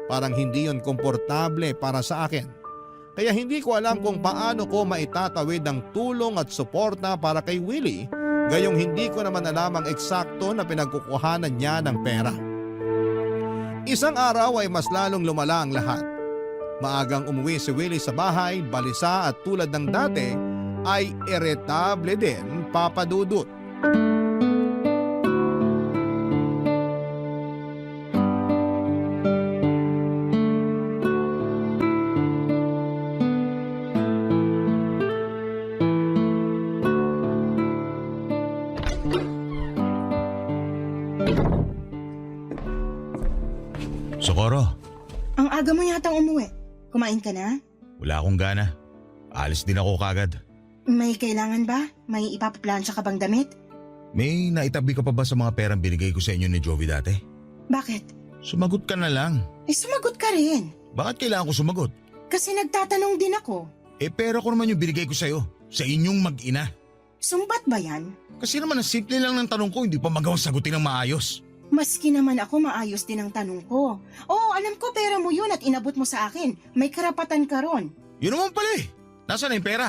Parang hindi yon komportable para sa akin. Kaya hindi ko alam kung paano ko maitatawid ang tulong at suporta para kay Willie, gayong hindi ko naman alam ang eksakto na pinagkukuhanan niya ng pera. Isang araw ay mas lalong lumala ang lahat. Maagang umuwi si Willie sa bahay, balisa at tulad ng dati ay iritable din, Papa Dudut. Socorro, Ang aga mo yatang umuwi. Kumain ka na? wala akong gana. Alis din ako kagad. May kailangan ba? May ipapaplansya ka bang damit? May naitabi ka pa ba sa mga perang binigay ko sa inyo ni Joby dati? Bakit? Sumagot ka na lang. Sumagot ka rin. Bakit kailangan ko sumagot? Kasi nagtatanong din ako. Pera ko naman yung binigay ko sa'yo. Sa inyong mag-ina. Sumbat ba yan? Kasi naman ang simple lang ng tanong ko, hindi pa magawang sagutin ng maayos. Maski naman ako maayos din ang tanong ko. Oo, alam ko pera mo yun at inabot mo sa akin. May karapatan ka ron. Yun naman pala eh. Nasaan na yung pera?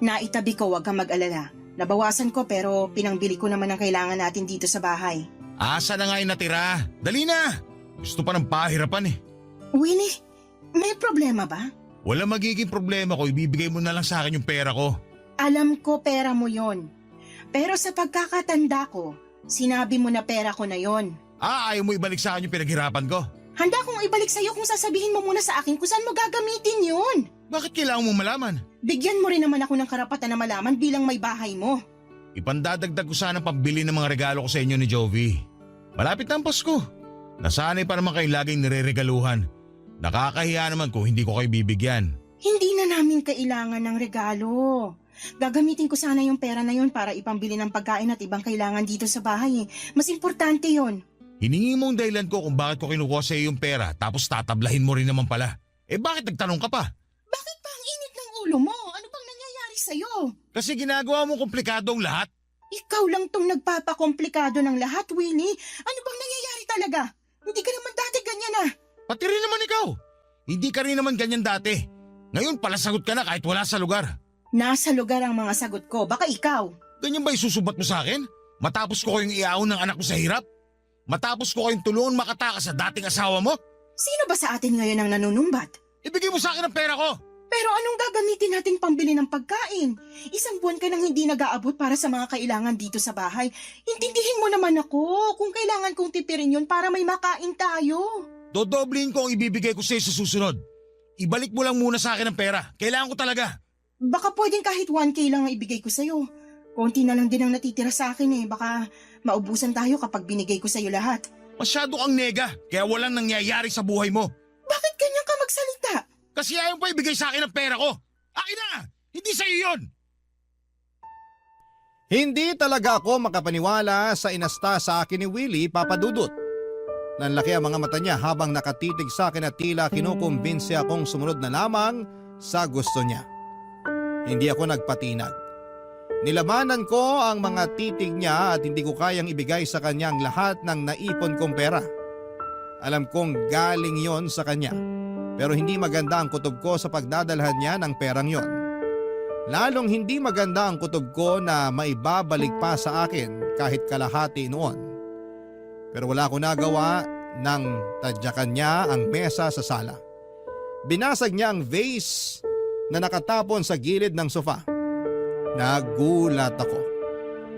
Naitabi ko, wag kang mag-alala. Nabawasan ko pero pinangbili ko naman ang kailangan natin dito sa bahay. Asa na nga yung natira? Dali na! Gusto pa ng pahirapan eh. Willie, may problema ba? Wala magiging problema ko, ibibigay mo na lang sa akin yung pera ko. Alam ko pera mo yon. Pero sa pagkakatanda ko, sinabi mo na pera ko na yon. Ayaw mo ibalik sa akin yung pinaghirapan ko? Handa kong ibalik sa'yo kung sasabihin mo muna sa akin kung saan mo gagamitin yun. Bakit kailangan mo malaman? Bigyan mo rin naman ako ng karapatan na malaman bilang may bahay mo. Ipandadagdag ko sana pambili ng mga regalo ko sa inyo ni Jovi. Malapit na ang Pasko. Nasanay pa naman kayo laging nireregaluhan. Nakakahiya naman kung hindi ko kayo bibigyan. Hindi na namin kailangan ng regalo. Gagamitin ko sana yung pera na yun para ipambili ng pagkain at ibang kailangan dito sa bahay. Mas importante yon. Hiningi mo ang dahilan ko kung bakit ko kinukuha sa iyo yung pera tapos tatablahin mo rin naman pala. Bakit nagtanong ka pa? Bakit pa ang init ng ulo mo? Ano bang nangyayari sa'yo? Kasi ginagawa mo komplikado ang lahat. Ikaw lang tong nagpapakomplikado ng lahat, Willie. Ano bang nangyayari talaga? Hindi ka naman dati ganyan ah. Pati rin naman ikaw. Hindi ka rin naman ganyan dati. Ngayon pala sagot ka na kahit wala sa lugar. Nasa lugar ang mga sagot ko. Baka ikaw. Ganyan ba isusubat mo sa akin? Matapos ko kayong iaon ng anak ko sa hirap? Matapos ko kayong tulungan makatakas sa dating asawa mo? Sino ba sa atin ngayon ang nanunumbat? Ibigay mo sa akin ang pera ko! Pero anong gagamitin nating pambili ng pagkain? Isang buwan ka nang hindi nag-aabot para sa mga kailangan dito sa bahay. Intindihin mo naman ako kung kailangan kong tipirin yun para may makain tayo. Dodoblihin ko ang ibibigay ko sa iyo sa susunod. Ibalik mo lang muna sa akin ang pera. Kailangan ko talaga. Baka pwedeng kahit 1K lang ang ibigay ko sa'yo. Konti na lang din ang natitira sa akin eh. Baka maubusan tayo kapag binigay ko sa'yo lahat. Masyado kang nega, kaya walang nangyayari sa buhay mo. Bakit ganyan ka magsalita? Kasi ayaw pa ibigay sa akin ang pera ko. Akin na! Hindi sa iyo yun! Hindi talaga ako makapaniwala sa inasta sa akin ni Willie, Papa Dudut. Nanlaki ang mga mata niya habang nakatitig sa akin at tila kinukumbinsi akong sumunod na lamang sa gusto niya. Hindi ako nagpatinag. Nilabanan ko ang mga titig niya at hindi ko kayang ibigay sa kanya ang lahat ng naipon kong pera. Alam kong galing yon sa kanya, pero hindi maganda ang kutob ko sa pagdadalhan niya ng perang yon. Lalong hindi maganda ang kutob ko na maibabalik pa sa akin kahit kalahati noon. Pero wala akong nagawa nang tadyakan niya ang mesa sa sala. Binasag niya ang vase na nakatapon sa gilid ng sofa. Nagulat ako.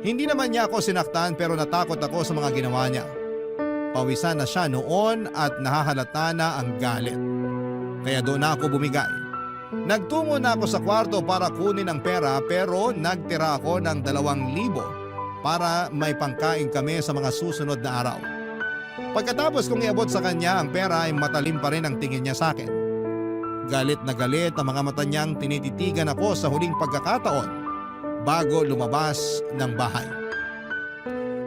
Hindi naman niya ako sinaktan pero natakot ako sa mga ginawa niya. Pawisan na siya noon at nahahalata na ang galit. Kaya doon na ako bumigay. Nagtungo na ako sa kwarto para kunin ang pera pero nagtira ako ng 2,000 para may pangkain kami sa mga susunod na araw. Pagkatapos kong iabot sa kanya ang pera ay matalim pa rin ang tingin niya sa akin. Galit na galit ang mga mata niyang tinititigan ako sa huling pagkakataon bago lumabas ng bahay.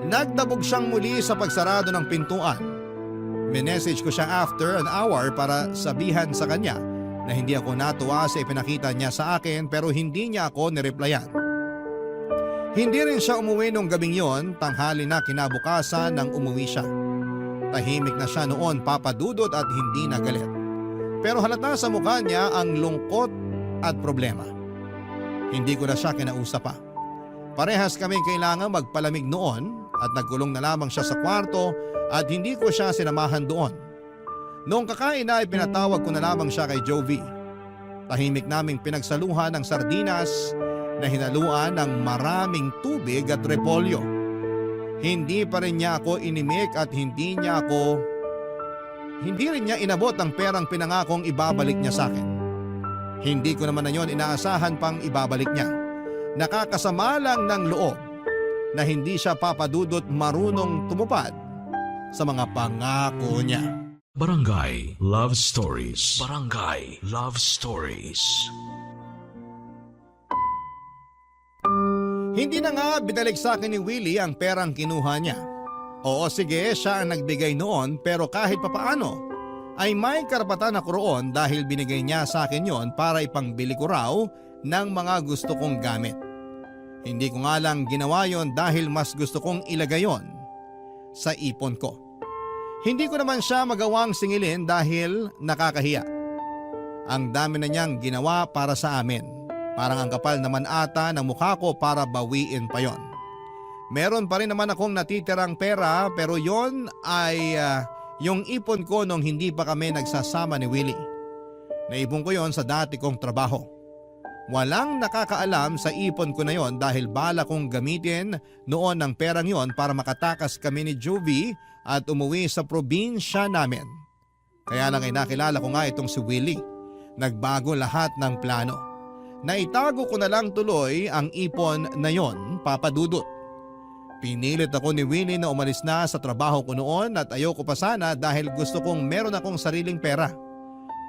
Nagtabog siyang muli sa pagsarado ng pintuan. Minessage ko siya after an hour para sabihan sa kanya na hindi ako natuwa sa ipinakita niya sa akin pero hindi niya ako nireplyan. Hindi rin siya umuwi nung gabing yon, tanghali na kinabukasan nang umuwi siya. Tahimik na siya noon, Papa Dudut, at hindi na galit. Pero halata sa mukha niya ang lungkot at problema. Hindi ko na siya kinausap pa. Parehas kami kailangan magpalamig noon at nagkulong na lamang siya sa kwarto at hindi ko siya sinamahan doon. Noong kakain na ay pinatawag ko na lamang siya kay Jovi. Tahimik naming pinagsaluhan ng sardinas na hinaluan ng maraming tubig at repolyo. Hindi pa rin niya ako inimik at hindi rin niya inabot ang perang pinangakong ibabalik niya sa akin. Hindi ko naman na yon inaasahan pang ibabalik niya. Nakakasama lang ng loob na hindi siya, Papa Dudut, marunong tumupad sa mga pangako niya. Barangay Love Stories. Barangay Love Stories. Hindi na nga binalik sa akin ni Willie ang perang kinuha niya. Oo, sige, siya ang nagbigay noon pero kahit papaano, ay may karapatan ako roon dahil binigay niya sa akin yon para ipangbili ko raw ng mga gusto kong gamit. Hindi ko nga lang ginawa yon dahil mas gusto kong ilagay yon sa ipon ko. Hindi ko naman siya magawang singilin dahil nakakahiya. Ang dami na niyang ginawa para sa amin. Parang ang kapal naman ata ng mukha ko para bawiin pa yon. Meron pa rin naman akong natitirang pera pero yon ay yung ipon ko nung hindi pa kami nagsasama ni Willie. Naipon ko yon sa dati kong trabaho. Walang nakakaalam sa ipon ko na yon dahil bala kong gamitin noon ang perang yon para makatakas kami ni Jovie at umuwi sa probinsya namin. Kaya lang ay nakilala ko nga itong si Willie. Nagbago lahat ng plano. Naitago ko na lang tuloy ang ipon na yon, Papa Dudut. Pinilit ako ni Willie na umalis na sa trabaho ko noon at ayoko pa sana dahil gusto kong meron akong sariling pera.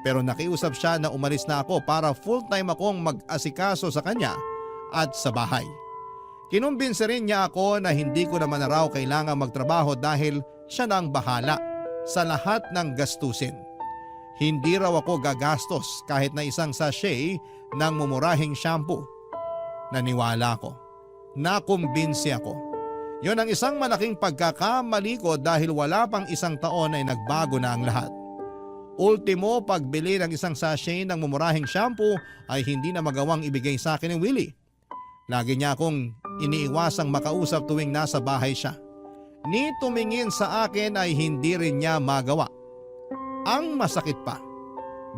Pero nakiusap siya na umalis na ako para full-time akong mag-asikaso sa kanya at sa bahay. Kinumbinsi rin niya ako na hindi ko naman na raw kailangan magtrabaho dahil siya na ang bahala sa lahat ng gastusin. Hindi raw ako gagastos kahit na isang sachet ng mumurahing shampoo. Naniwala ako. Nakumbinsi ako. Yon ang isang malaking pagkakamali ko dahil wala pang isang taon ay nagbago na ang lahat. Ultimo, pagbili ng isang sachet ng mumurahing shampoo ay hindi na magawang ibigay sa akin ni Willie. Lagi niya akong iniiwasang makausap tuwing nasa bahay siya. Ni tumingin sa akin ay hindi rin niya magawa. Ang masakit pa,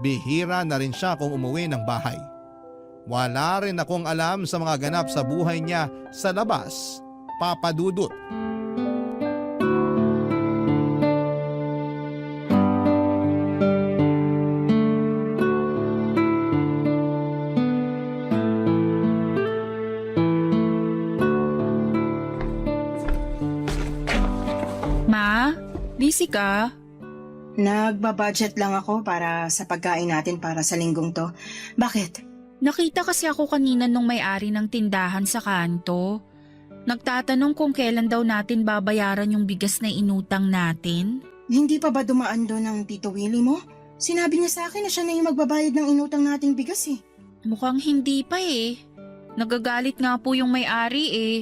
bihira na rin siya kung umuwi ng bahay. Wala rin akong alam sa mga ganap sa buhay niya sa labas, Papa Dudut. Ma, busy ka? Nagbabudget lang ako para sa pagkain natin para sa linggong to. Bakit? Nakita kasi ako kanina nung may-ari ng tindahan sa kanto. Nagtatanong kung kailan daw natin babayaran yung bigas na inutang natin. Hindi pa ba dumaan doon ng Tito Willie mo? Sinabi niya sa akin na siya na yung magbabayad ng inutang nating bigas eh. Mukhang hindi pa eh. Nagagalit nga po yung may-ari eh.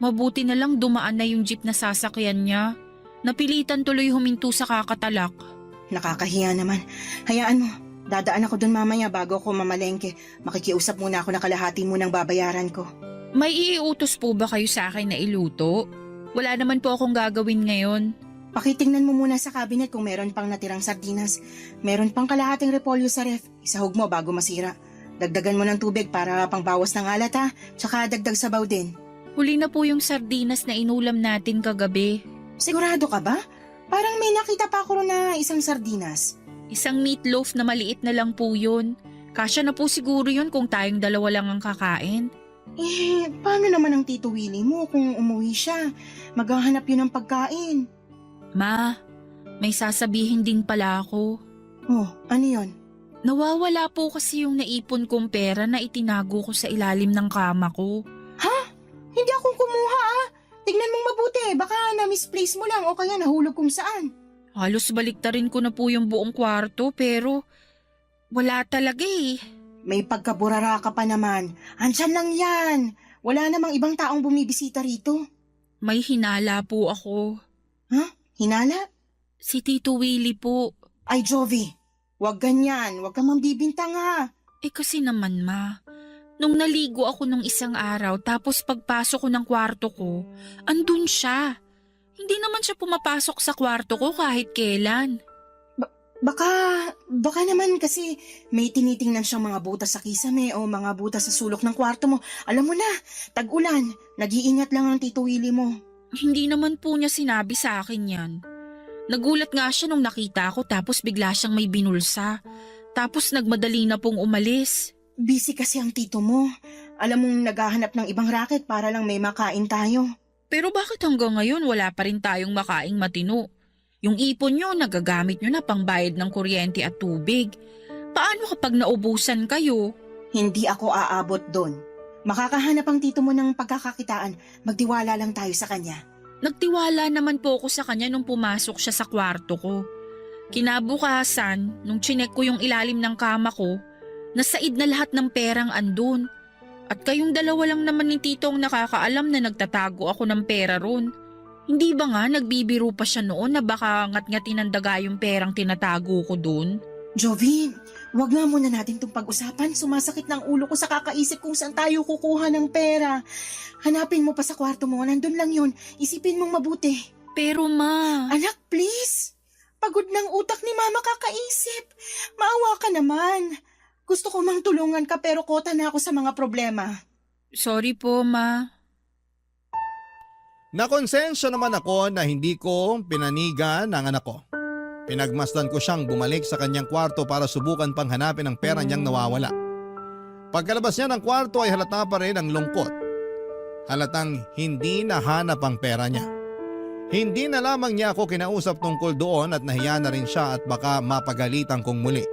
Mabuti na lang dumaan na yung jeep na sasakyan niya. Napilitan tuloy huminto sa kakatalak. Nakakahiya naman. Hayaan mo, dadaan ako doon mamaya bago ako mamalengke. Makikiusap muna ako na kalahati mo ng babayaran ko. May iutos po ba kayo sa akin na iluto? Wala naman po akong gagawin ngayon. Pakitingnan mo muna sa cabinet kung meron pang natirang sardinas. Meron pang kalahating repolyo sa ref. Isahog mo bago masira. Dagdagan mo ng tubig para pangbawas ng alat ha. Tsaka dagdag sabaw din. Huli na po yung sardinas na inulam natin kagabi. Sigurado ka ba? Parang may nakita pa ako na isang sardinas. Isang meatloaf na maliit na lang po yun. Kasya na po siguro yun kung tayong dalawa lang ang kakain. Paano naman ang Tito Willie mo kung umuwi siya? Maghahanap yun ng pagkain. Ma, may sasabihin din pala ako. Oh, ano yun? Nawawala po kasi yung naipon kong pera na itinago ko sa ilalim ng kama ko. Ha? Hindi akong kumuha ah. Tignan mong mabuti, baka na-misplace mo lang o kaya nahulog kung saan. Halos baliktarin ko na po yung buong kwarto pero wala talaga eh. May pagkaburara ka pa naman. Andyan lang yan. Wala namang ibang taong bumibisita rito. May hinala po ako. Ha? Hinala? Si Tito Willie po. Ay, Jovi. Huwag ganyan. Huwag ka mambibintang ha. Eh kasi naman ma, nung naligo ako nung isang araw tapos pagpasok ko ng kwarto ko, andun siya. Hindi naman siya pumapasok sa kwarto ko kahit kailan. Baka naman kasi may tinitingnan siyang mga butas sa kisame o mga butas sa sulok ng kwarto mo. Alam mo na, tag-ulan. Nag-iingat lang ang Tito Willie mo. Hindi naman po niya sinabi sa akin yan. Nagulat nga siya nung nakita ko tapos bigla siyang may binulsa. Tapos nagmadali na pong umalis. Busy kasi ang tito mo. Alam mong naghahanap ng ibang racket para lang may makain tayo. Pero bakit hanggang ngayon wala pa rin tayong makaing matino? Yung ipon nyo, nagagamit nyo na pangbayad ng kuryente at tubig. Paano kapag naubusan kayo? Hindi ako aabot doon. Makakahanap ang tito mo ng pagkakakitaan. Magtiwala lang tayo sa kanya. Nagtiwala naman po ako sa kanya nung pumasok siya sa kwarto ko. Kinabukasan, nung chinek ko yung ilalim ng kama ko, nasaid na lahat ng perang andun. At kayong dalawa lang naman ni Tito ang nakakaalam na nagtatago ako ng pera ron. Hindi ba nga nagbibiro pa siya noon na baka ngat-ngatin ng daga yung perang tinatago ko dun? Jovi, wag nga muna natin itong pag-usapan. Sumasakit ng ulo ko sa kakaisip kung saan tayo kukuha ng pera. Hanapin mo pa sa kwarto mo, nandun lang yun. Isipin mong mabuti. Pero ma, Anak, please. Pagod ng utak ni Mama kakaisip. Maawa ka naman. Gusto ko mang tulungan ka pero kota na ako sa mga problema. sorry po ma. Nakonsensya naman ako na hindi ko pinanigan ang anak ko. Pinagmasdan ko siyang bumalik sa kanyang kwarto para subukan pang hanapin ang pera niyang nawawala. Pagkalabas niya ng kwarto ay halata pa rin ang lungkot. Halatang hindi nahanap ang pera niya. Hindi na lamang niya ako kinausap tungkol doon at nahiya na rin siya at baka mapagalitan kong muli.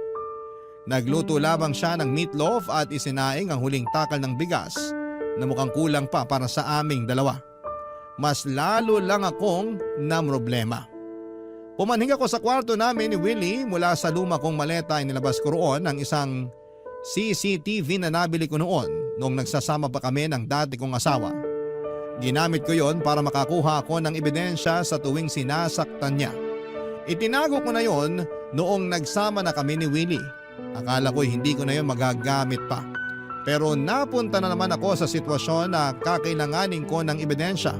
Nagluto lamang siya ng meatloaf at isinaing ang huling takal ng bigas na mukhang kulang pa para sa aming dalawa. Mas lalo lang akong namroblema. Pumanhing ako sa kwarto namin ni Willie. Mula sa luma kong maleta ay nilabas ko roon ang isang CCTV na nabili ko noon nung nagsasama pa kami ng dati kong asawa. Ginamit ko yon para makakuha ako ng ebidensya sa tuwing sinasaktan niya. Itinago ko na yon noong nagsama na kami ni Willie. Akala ko hindi ko na yon magagamit pa. Pero napunta na naman ako sa sitwasyon na kakailanganin ko ng ebidensya.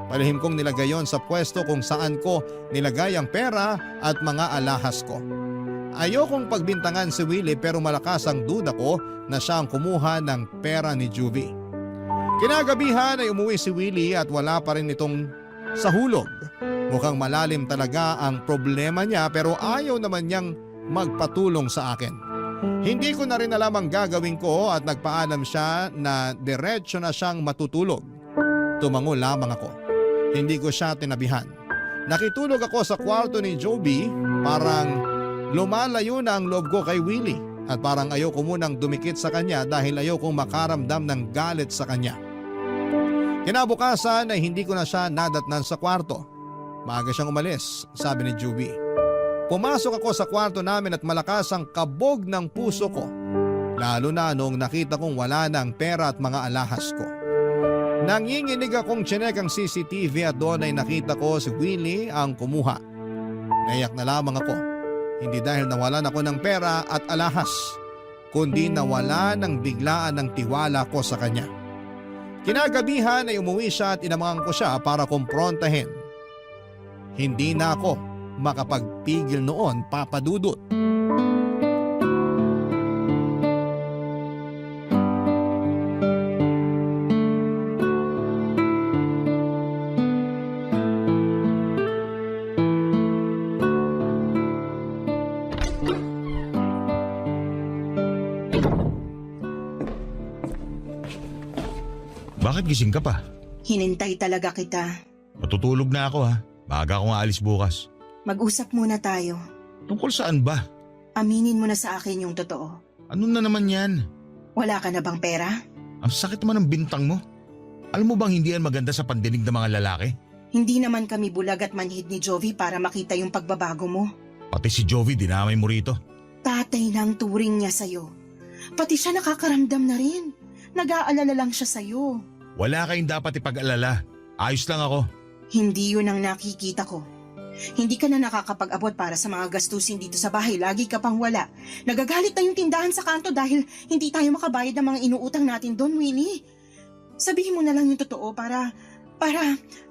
Palihim kong nilagay yon sa pwesto kung saan ko nilagay ang pera at mga alahas ko. Ayokong pagbintangan si Willie pero malakas ang duda ko na siya ang kumuha ng pera ni Juvie. Kinagabihan ay umuwi si Willie at wala pa rin itong sa hulog. Mukhang malalim talaga ang problema niya pero ayaw naman niyang magpatulong sa akin. Hindi ko na rin alam ang gagawin ko at nagpaalam siya na diretso na siyang matutulog. Tumango lamang ako. Hindi ko siya tinabihan. Nakitulog ako sa kwarto ni Joby, parang lumalayo na ang loob ko kay Willie at parang ayaw ko munang dumikit sa kanya dahil ayaw kong makaramdam ng galit sa kanya. Kinabukasan ay hindi ko na siya nadatnan sa kwarto. Maaga siyang umalis, sabi ni Joby. Pumasok ako sa kwarto namin at malakas ang kabog ng puso ko. Lalo na nung nakita kong wala na ang pera at mga alahas ko. Nanginginig akong tsinek ang CCTV at doon ay nakita ko si Willie ang kumuha. Naiyak na lamang ako. Hindi dahil nawalan ako ng pera at alahas, kundi nawala ng biglaan ng tiwala ko sa kanya. Kinagabihan ay umuwi siya at inamangan ko siya para kumprontahin. Hindi na ako makapagpigil noon, Papa Dudut. Bakit gising ka pa? Hinintay talaga kita. Matutulog na ako ha. Maaga akong aalis bukas. Mag-usap muna tayo. Tungkol saan ba? Aminin mo na sa akin yung totoo. Ano na naman yan? Wala ka na bang pera? Ang sakit naman ng bintang mo. Alam mo bang hindi yan maganda sa pandinig ng mga lalaki? Hindi naman kami bulag at manhid ni Jovi para makita yung pagbabago mo. Pati si Jovi dinamay mo rito. Tatay na ang turing niya sa'yo. Pati siya nakakaramdam na rin. Nag-aalala lang siya sa'yo. Wala kayong dapat ipag-alala. Ayos lang ako. Hindi yun ang nakikita ko. Hindi ka na nakakapag-abot para sa mga gastusin dito sa bahay. Lagi ka pang wala. Nagagalit na yung tindahan sa kanto dahil hindi tayo makabayad ng mga inuutang natin doon, Willie. Sabihin mo na lang yung totoo para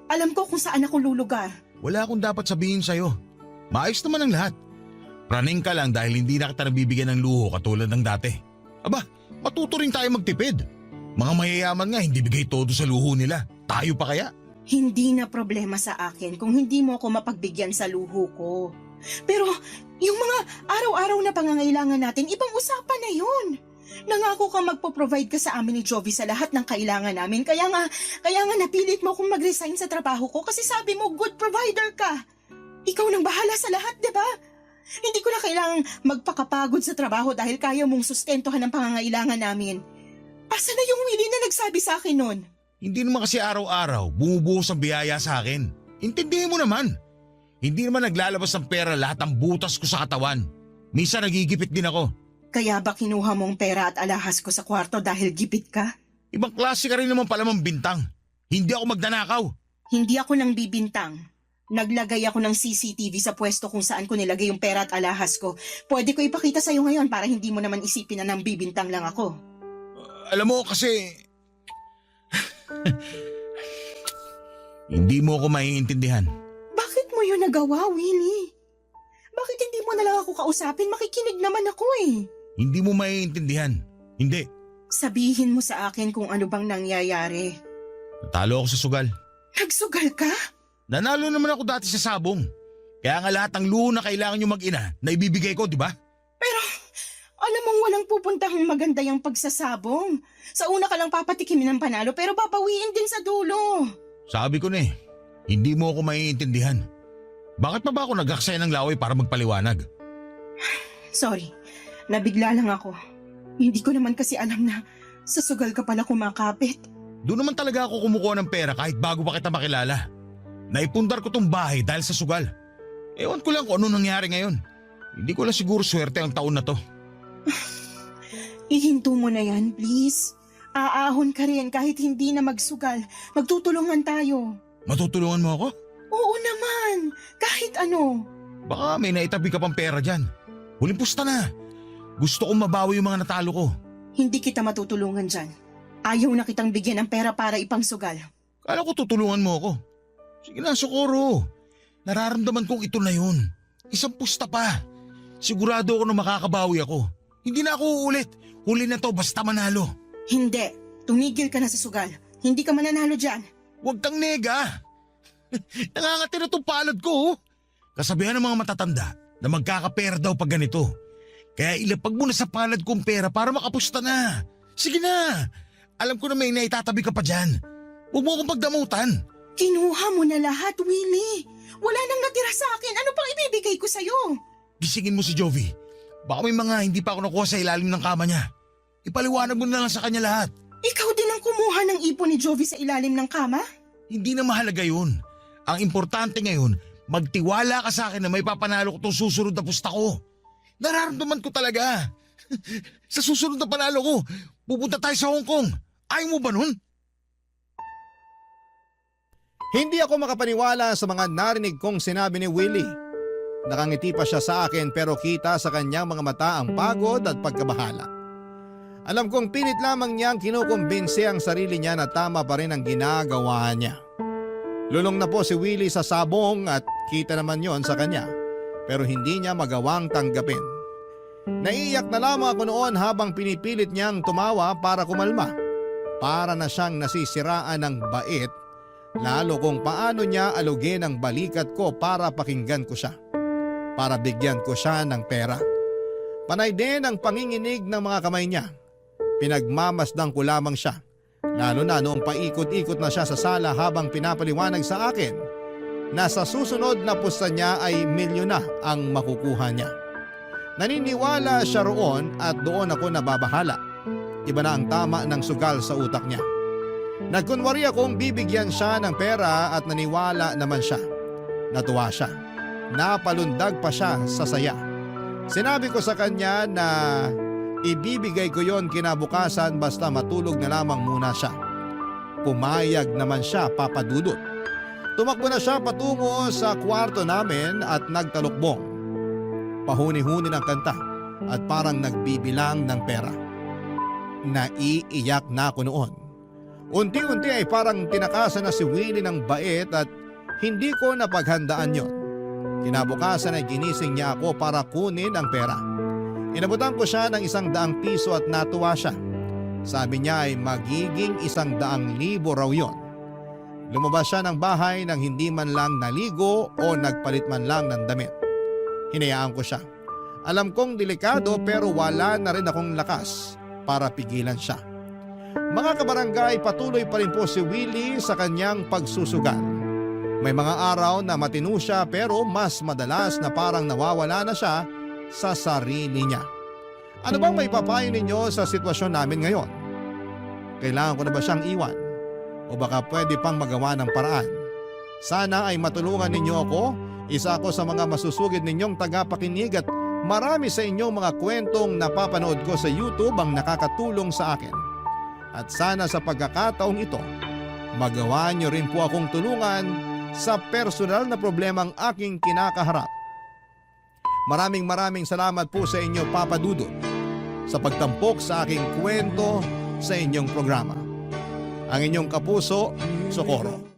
alam ko kung saan ako lulugar. Wala akong dapat sabihin sa'yo. Maayos naman ang lahat. Praning ka lang dahil hindi na kita nabibigyan ng luho katulad ng dati. Aba, matuto rin tayo magtipid. Mga mayayaman nga hindi bigay todo sa luho nila. Tayo pa kaya? Hindi na problema sa akin kung hindi mo ako mapagbigyan sa luho ko. Pero yung mga araw-araw na pangangailangan natin, ibang usapan na yun. Nangako ka magpo-provide ka sa amin ni Jovi sa lahat ng kailangan namin. Kaya nga napilit mo akong mag-resign sa trabaho ko kasi sabi mo good provider ka. Ikaw nang bahala sa lahat, di ba? Hindi ko na kailangang magpakapagod sa trabaho dahil kaya mong sustentuhan ang pangangailangan namin. Asa na yung Willie na nagsabi sa akin nun? Hindi naman kasi araw-araw bumubuhos ang biyaya sa akin. Intindihin mo naman. Hindi naman naglalabas ng pera lahat ng butas ko sa katawan. Minsan nagigipit din ako. Kaya ba kinuha mong pera at alahas ko sa kwarto dahil gipit ka? Ibang klase ka rin naman pala mang bintang. Hindi ako magnanakaw. Hindi ako nang bibintang. Naglagay ako ng CCTV sa pwesto kung saan ko nilagay yung pera at alahas ko. Pwede ko ipakita sa'yo ngayon para hindi mo naman isipin na nang bibintang lang ako. Alam mo kasi... Hindi mo ako maiintindihan. Bakit mo yun nagawa, Willie? Bakit hindi mo na lang ako kausapin? Makikinig naman ako eh. Hindi mo maiintindihan. Hindi. Sabihin mo sa akin kung ano bang nangyayari. Natalo ako sa sugal. Nagsugal ka? Nanalo naman ako dati sa sabong. Kaya nga lahat ng luho na kailangan nyo mag-ina na ibibigay ko, di ba? Pero alam mong walang pupuntahang maganda yung pagsasabong. Sa una ka lang papatikimin ng panalo pero babawiin din sa dulo. Sabi ko na eh, hindi mo ako maiintindihan. Bakit pa ba ako nag-aksaya ng laway para magpaliwanag? Sorry, nabigla lang ako. Hindi ko naman kasi alam na sa sugal ka pala kumakapit. Doon naman talaga ako kumukuha ng pera kahit bago pa kita makilala. Naipundar ko tong bahay dahil sa sugal. Ewan ko lang kung ano nangyari ngayon. Hindi ko lang siguro swerte ang taon na to. Ihinto mo na yan, please. Aahon ka rin kahit hindi na magsugal. Magtutulungan tayo. Matutulungan mo ako? Oo naman, kahit ano. Baka may naitabi ka pang pera dyan. Huling pusta na. Gusto kong mabawi yung mga natalo ko. Hindi kita matutulungan dyan. Ayaw na kitang bigyan ng pera para ipangsugal. Kala ko tutulungan mo ako. Sige na, Socorro. Nararamdaman kong ito na yun. Isang pusta pa. Sigurado ako na makakabawi ako. Hindi na ako uulit. Huli na to basta manalo. Hindi, tumigil ka na sa sugal. Hindi ka mananalo dyan. Huwag kang nega. Nangangati na itong palad ko. Kasabihan ng mga matatanda na magkakapera daw pag ganito. Kaya ilapag mo na sa palad kong pera para makapusta na. Sige na. Alam ko na may naitatabi ka pa dyan. Huwag mo akong pagdamutan. Kinuha mo na lahat, Willie. Wala nang natira sa akin. Ano pang ibibigay ko sa'yo? Gisingin mo si Jovi. Baka may mga hindi pa ako nakuha sa ilalim ng kama niya. Ipaliwanag mo na lang sa kanya lahat. Ikaw din ang kumuha ng ipon ni Jovi sa ilalim ng kama? Hindi na mahalaga yun. Ang importante ngayon, magtiwala ka sa akin na may papanalo ko itong susunod na pusta ko. Nararamdaman ko talaga. Sa susunod na panalo ko, pupunta tayo sa Hong Kong. Ayaw mo ba nun? Hindi ako makapaniwala sa mga narinig kong sinabi ni Willie. Nakangiti pa siya sa akin pero kita sa kanyang mga mata ang pagod at pagkabahala. Alam kong pilit lamang niyang kinukumbinsi ang sarili niya na tama pa rin ang ginagawa niya. Lulong na po si Willie sa sabong at kita naman yon sa kanya pero hindi niya magawang tanggapin. Naiiyak na lamang ako noon habang pinipilit niyang tumawa para kumalma. Para na siyang nasisiraan ng bait lalo kung paano niya alugin ang balikat ko para pakinggan ko siya. Para bigyan ko siya ng pera. Panay din ang panginginig ng mga kamay niya. Pinagmamasdan ko lamang siya. Lalo na noong paikot-ikot na siya sa sala habang pinapaliwanag sa akin na sa susunod na pusta niya ay milyon na ang makukuha niya. Naniniwala siya roon at doon ako nababahala. Iba na ang tama ng sugal sa utak niya. Nagkunwari akong bibigyan siya ng pera at naniwala naman siya. Natuwa siya. Napalundag pa siya sa saya. Sinabi ko sa kanya na ibibigay ko yon kinabukasan basta matulog na lamang muna siya. Pumayag naman siya, Papa Dudut. Tumakbo na siya patungo sa kwarto namin at nagtalukbong. Pahuni-huni ng kanta at parang nagbibilang ng pera. Naiiyak na ako noon. Unti-unti ay parang tinakasan na si Willie ng bait at hindi ko napaghandaan yon. Kinabukasan ay ginising niya ako para kunin ang pera. Inabutan ko siya ng 100 piso at natuwa siya. Sabi niya ay magiging 100,000 raw yon. Lumabas siya ng bahay nang hindi man lang naligo o nagpalit man lang ng damit. Hinayaan ko siya. Alam kong delikado pero wala na rin akong lakas para pigilan siya. Mga kabarangay, patuloy pa rin po si Willie sa kanyang pagsusugal. May mga araw na matino siya pero mas madalas na parang nawawala na siya sa sarili niya. Ano bang may papayo ninyo sa sitwasyon namin ngayon? Kailangan ko na ba siyang iwan? O baka pwede pang magawa ng paraan? Sana ay matulungan ninyo ako Isa ako sa mga masusugid ninyong tagapakinig at marami sa inyong mga kwentong napapanood ko sa YouTube ang nakakatulong sa akin. At sana sa pagkakataong ito, magawa niyo rin po akong tulungan sa personal na problemang aking kinakaharap. Maraming salamat po sa inyo, Papa Dudut, sa pagtampok sa aking kwento sa inyong programa. Ang inyong kapuso, Socorro.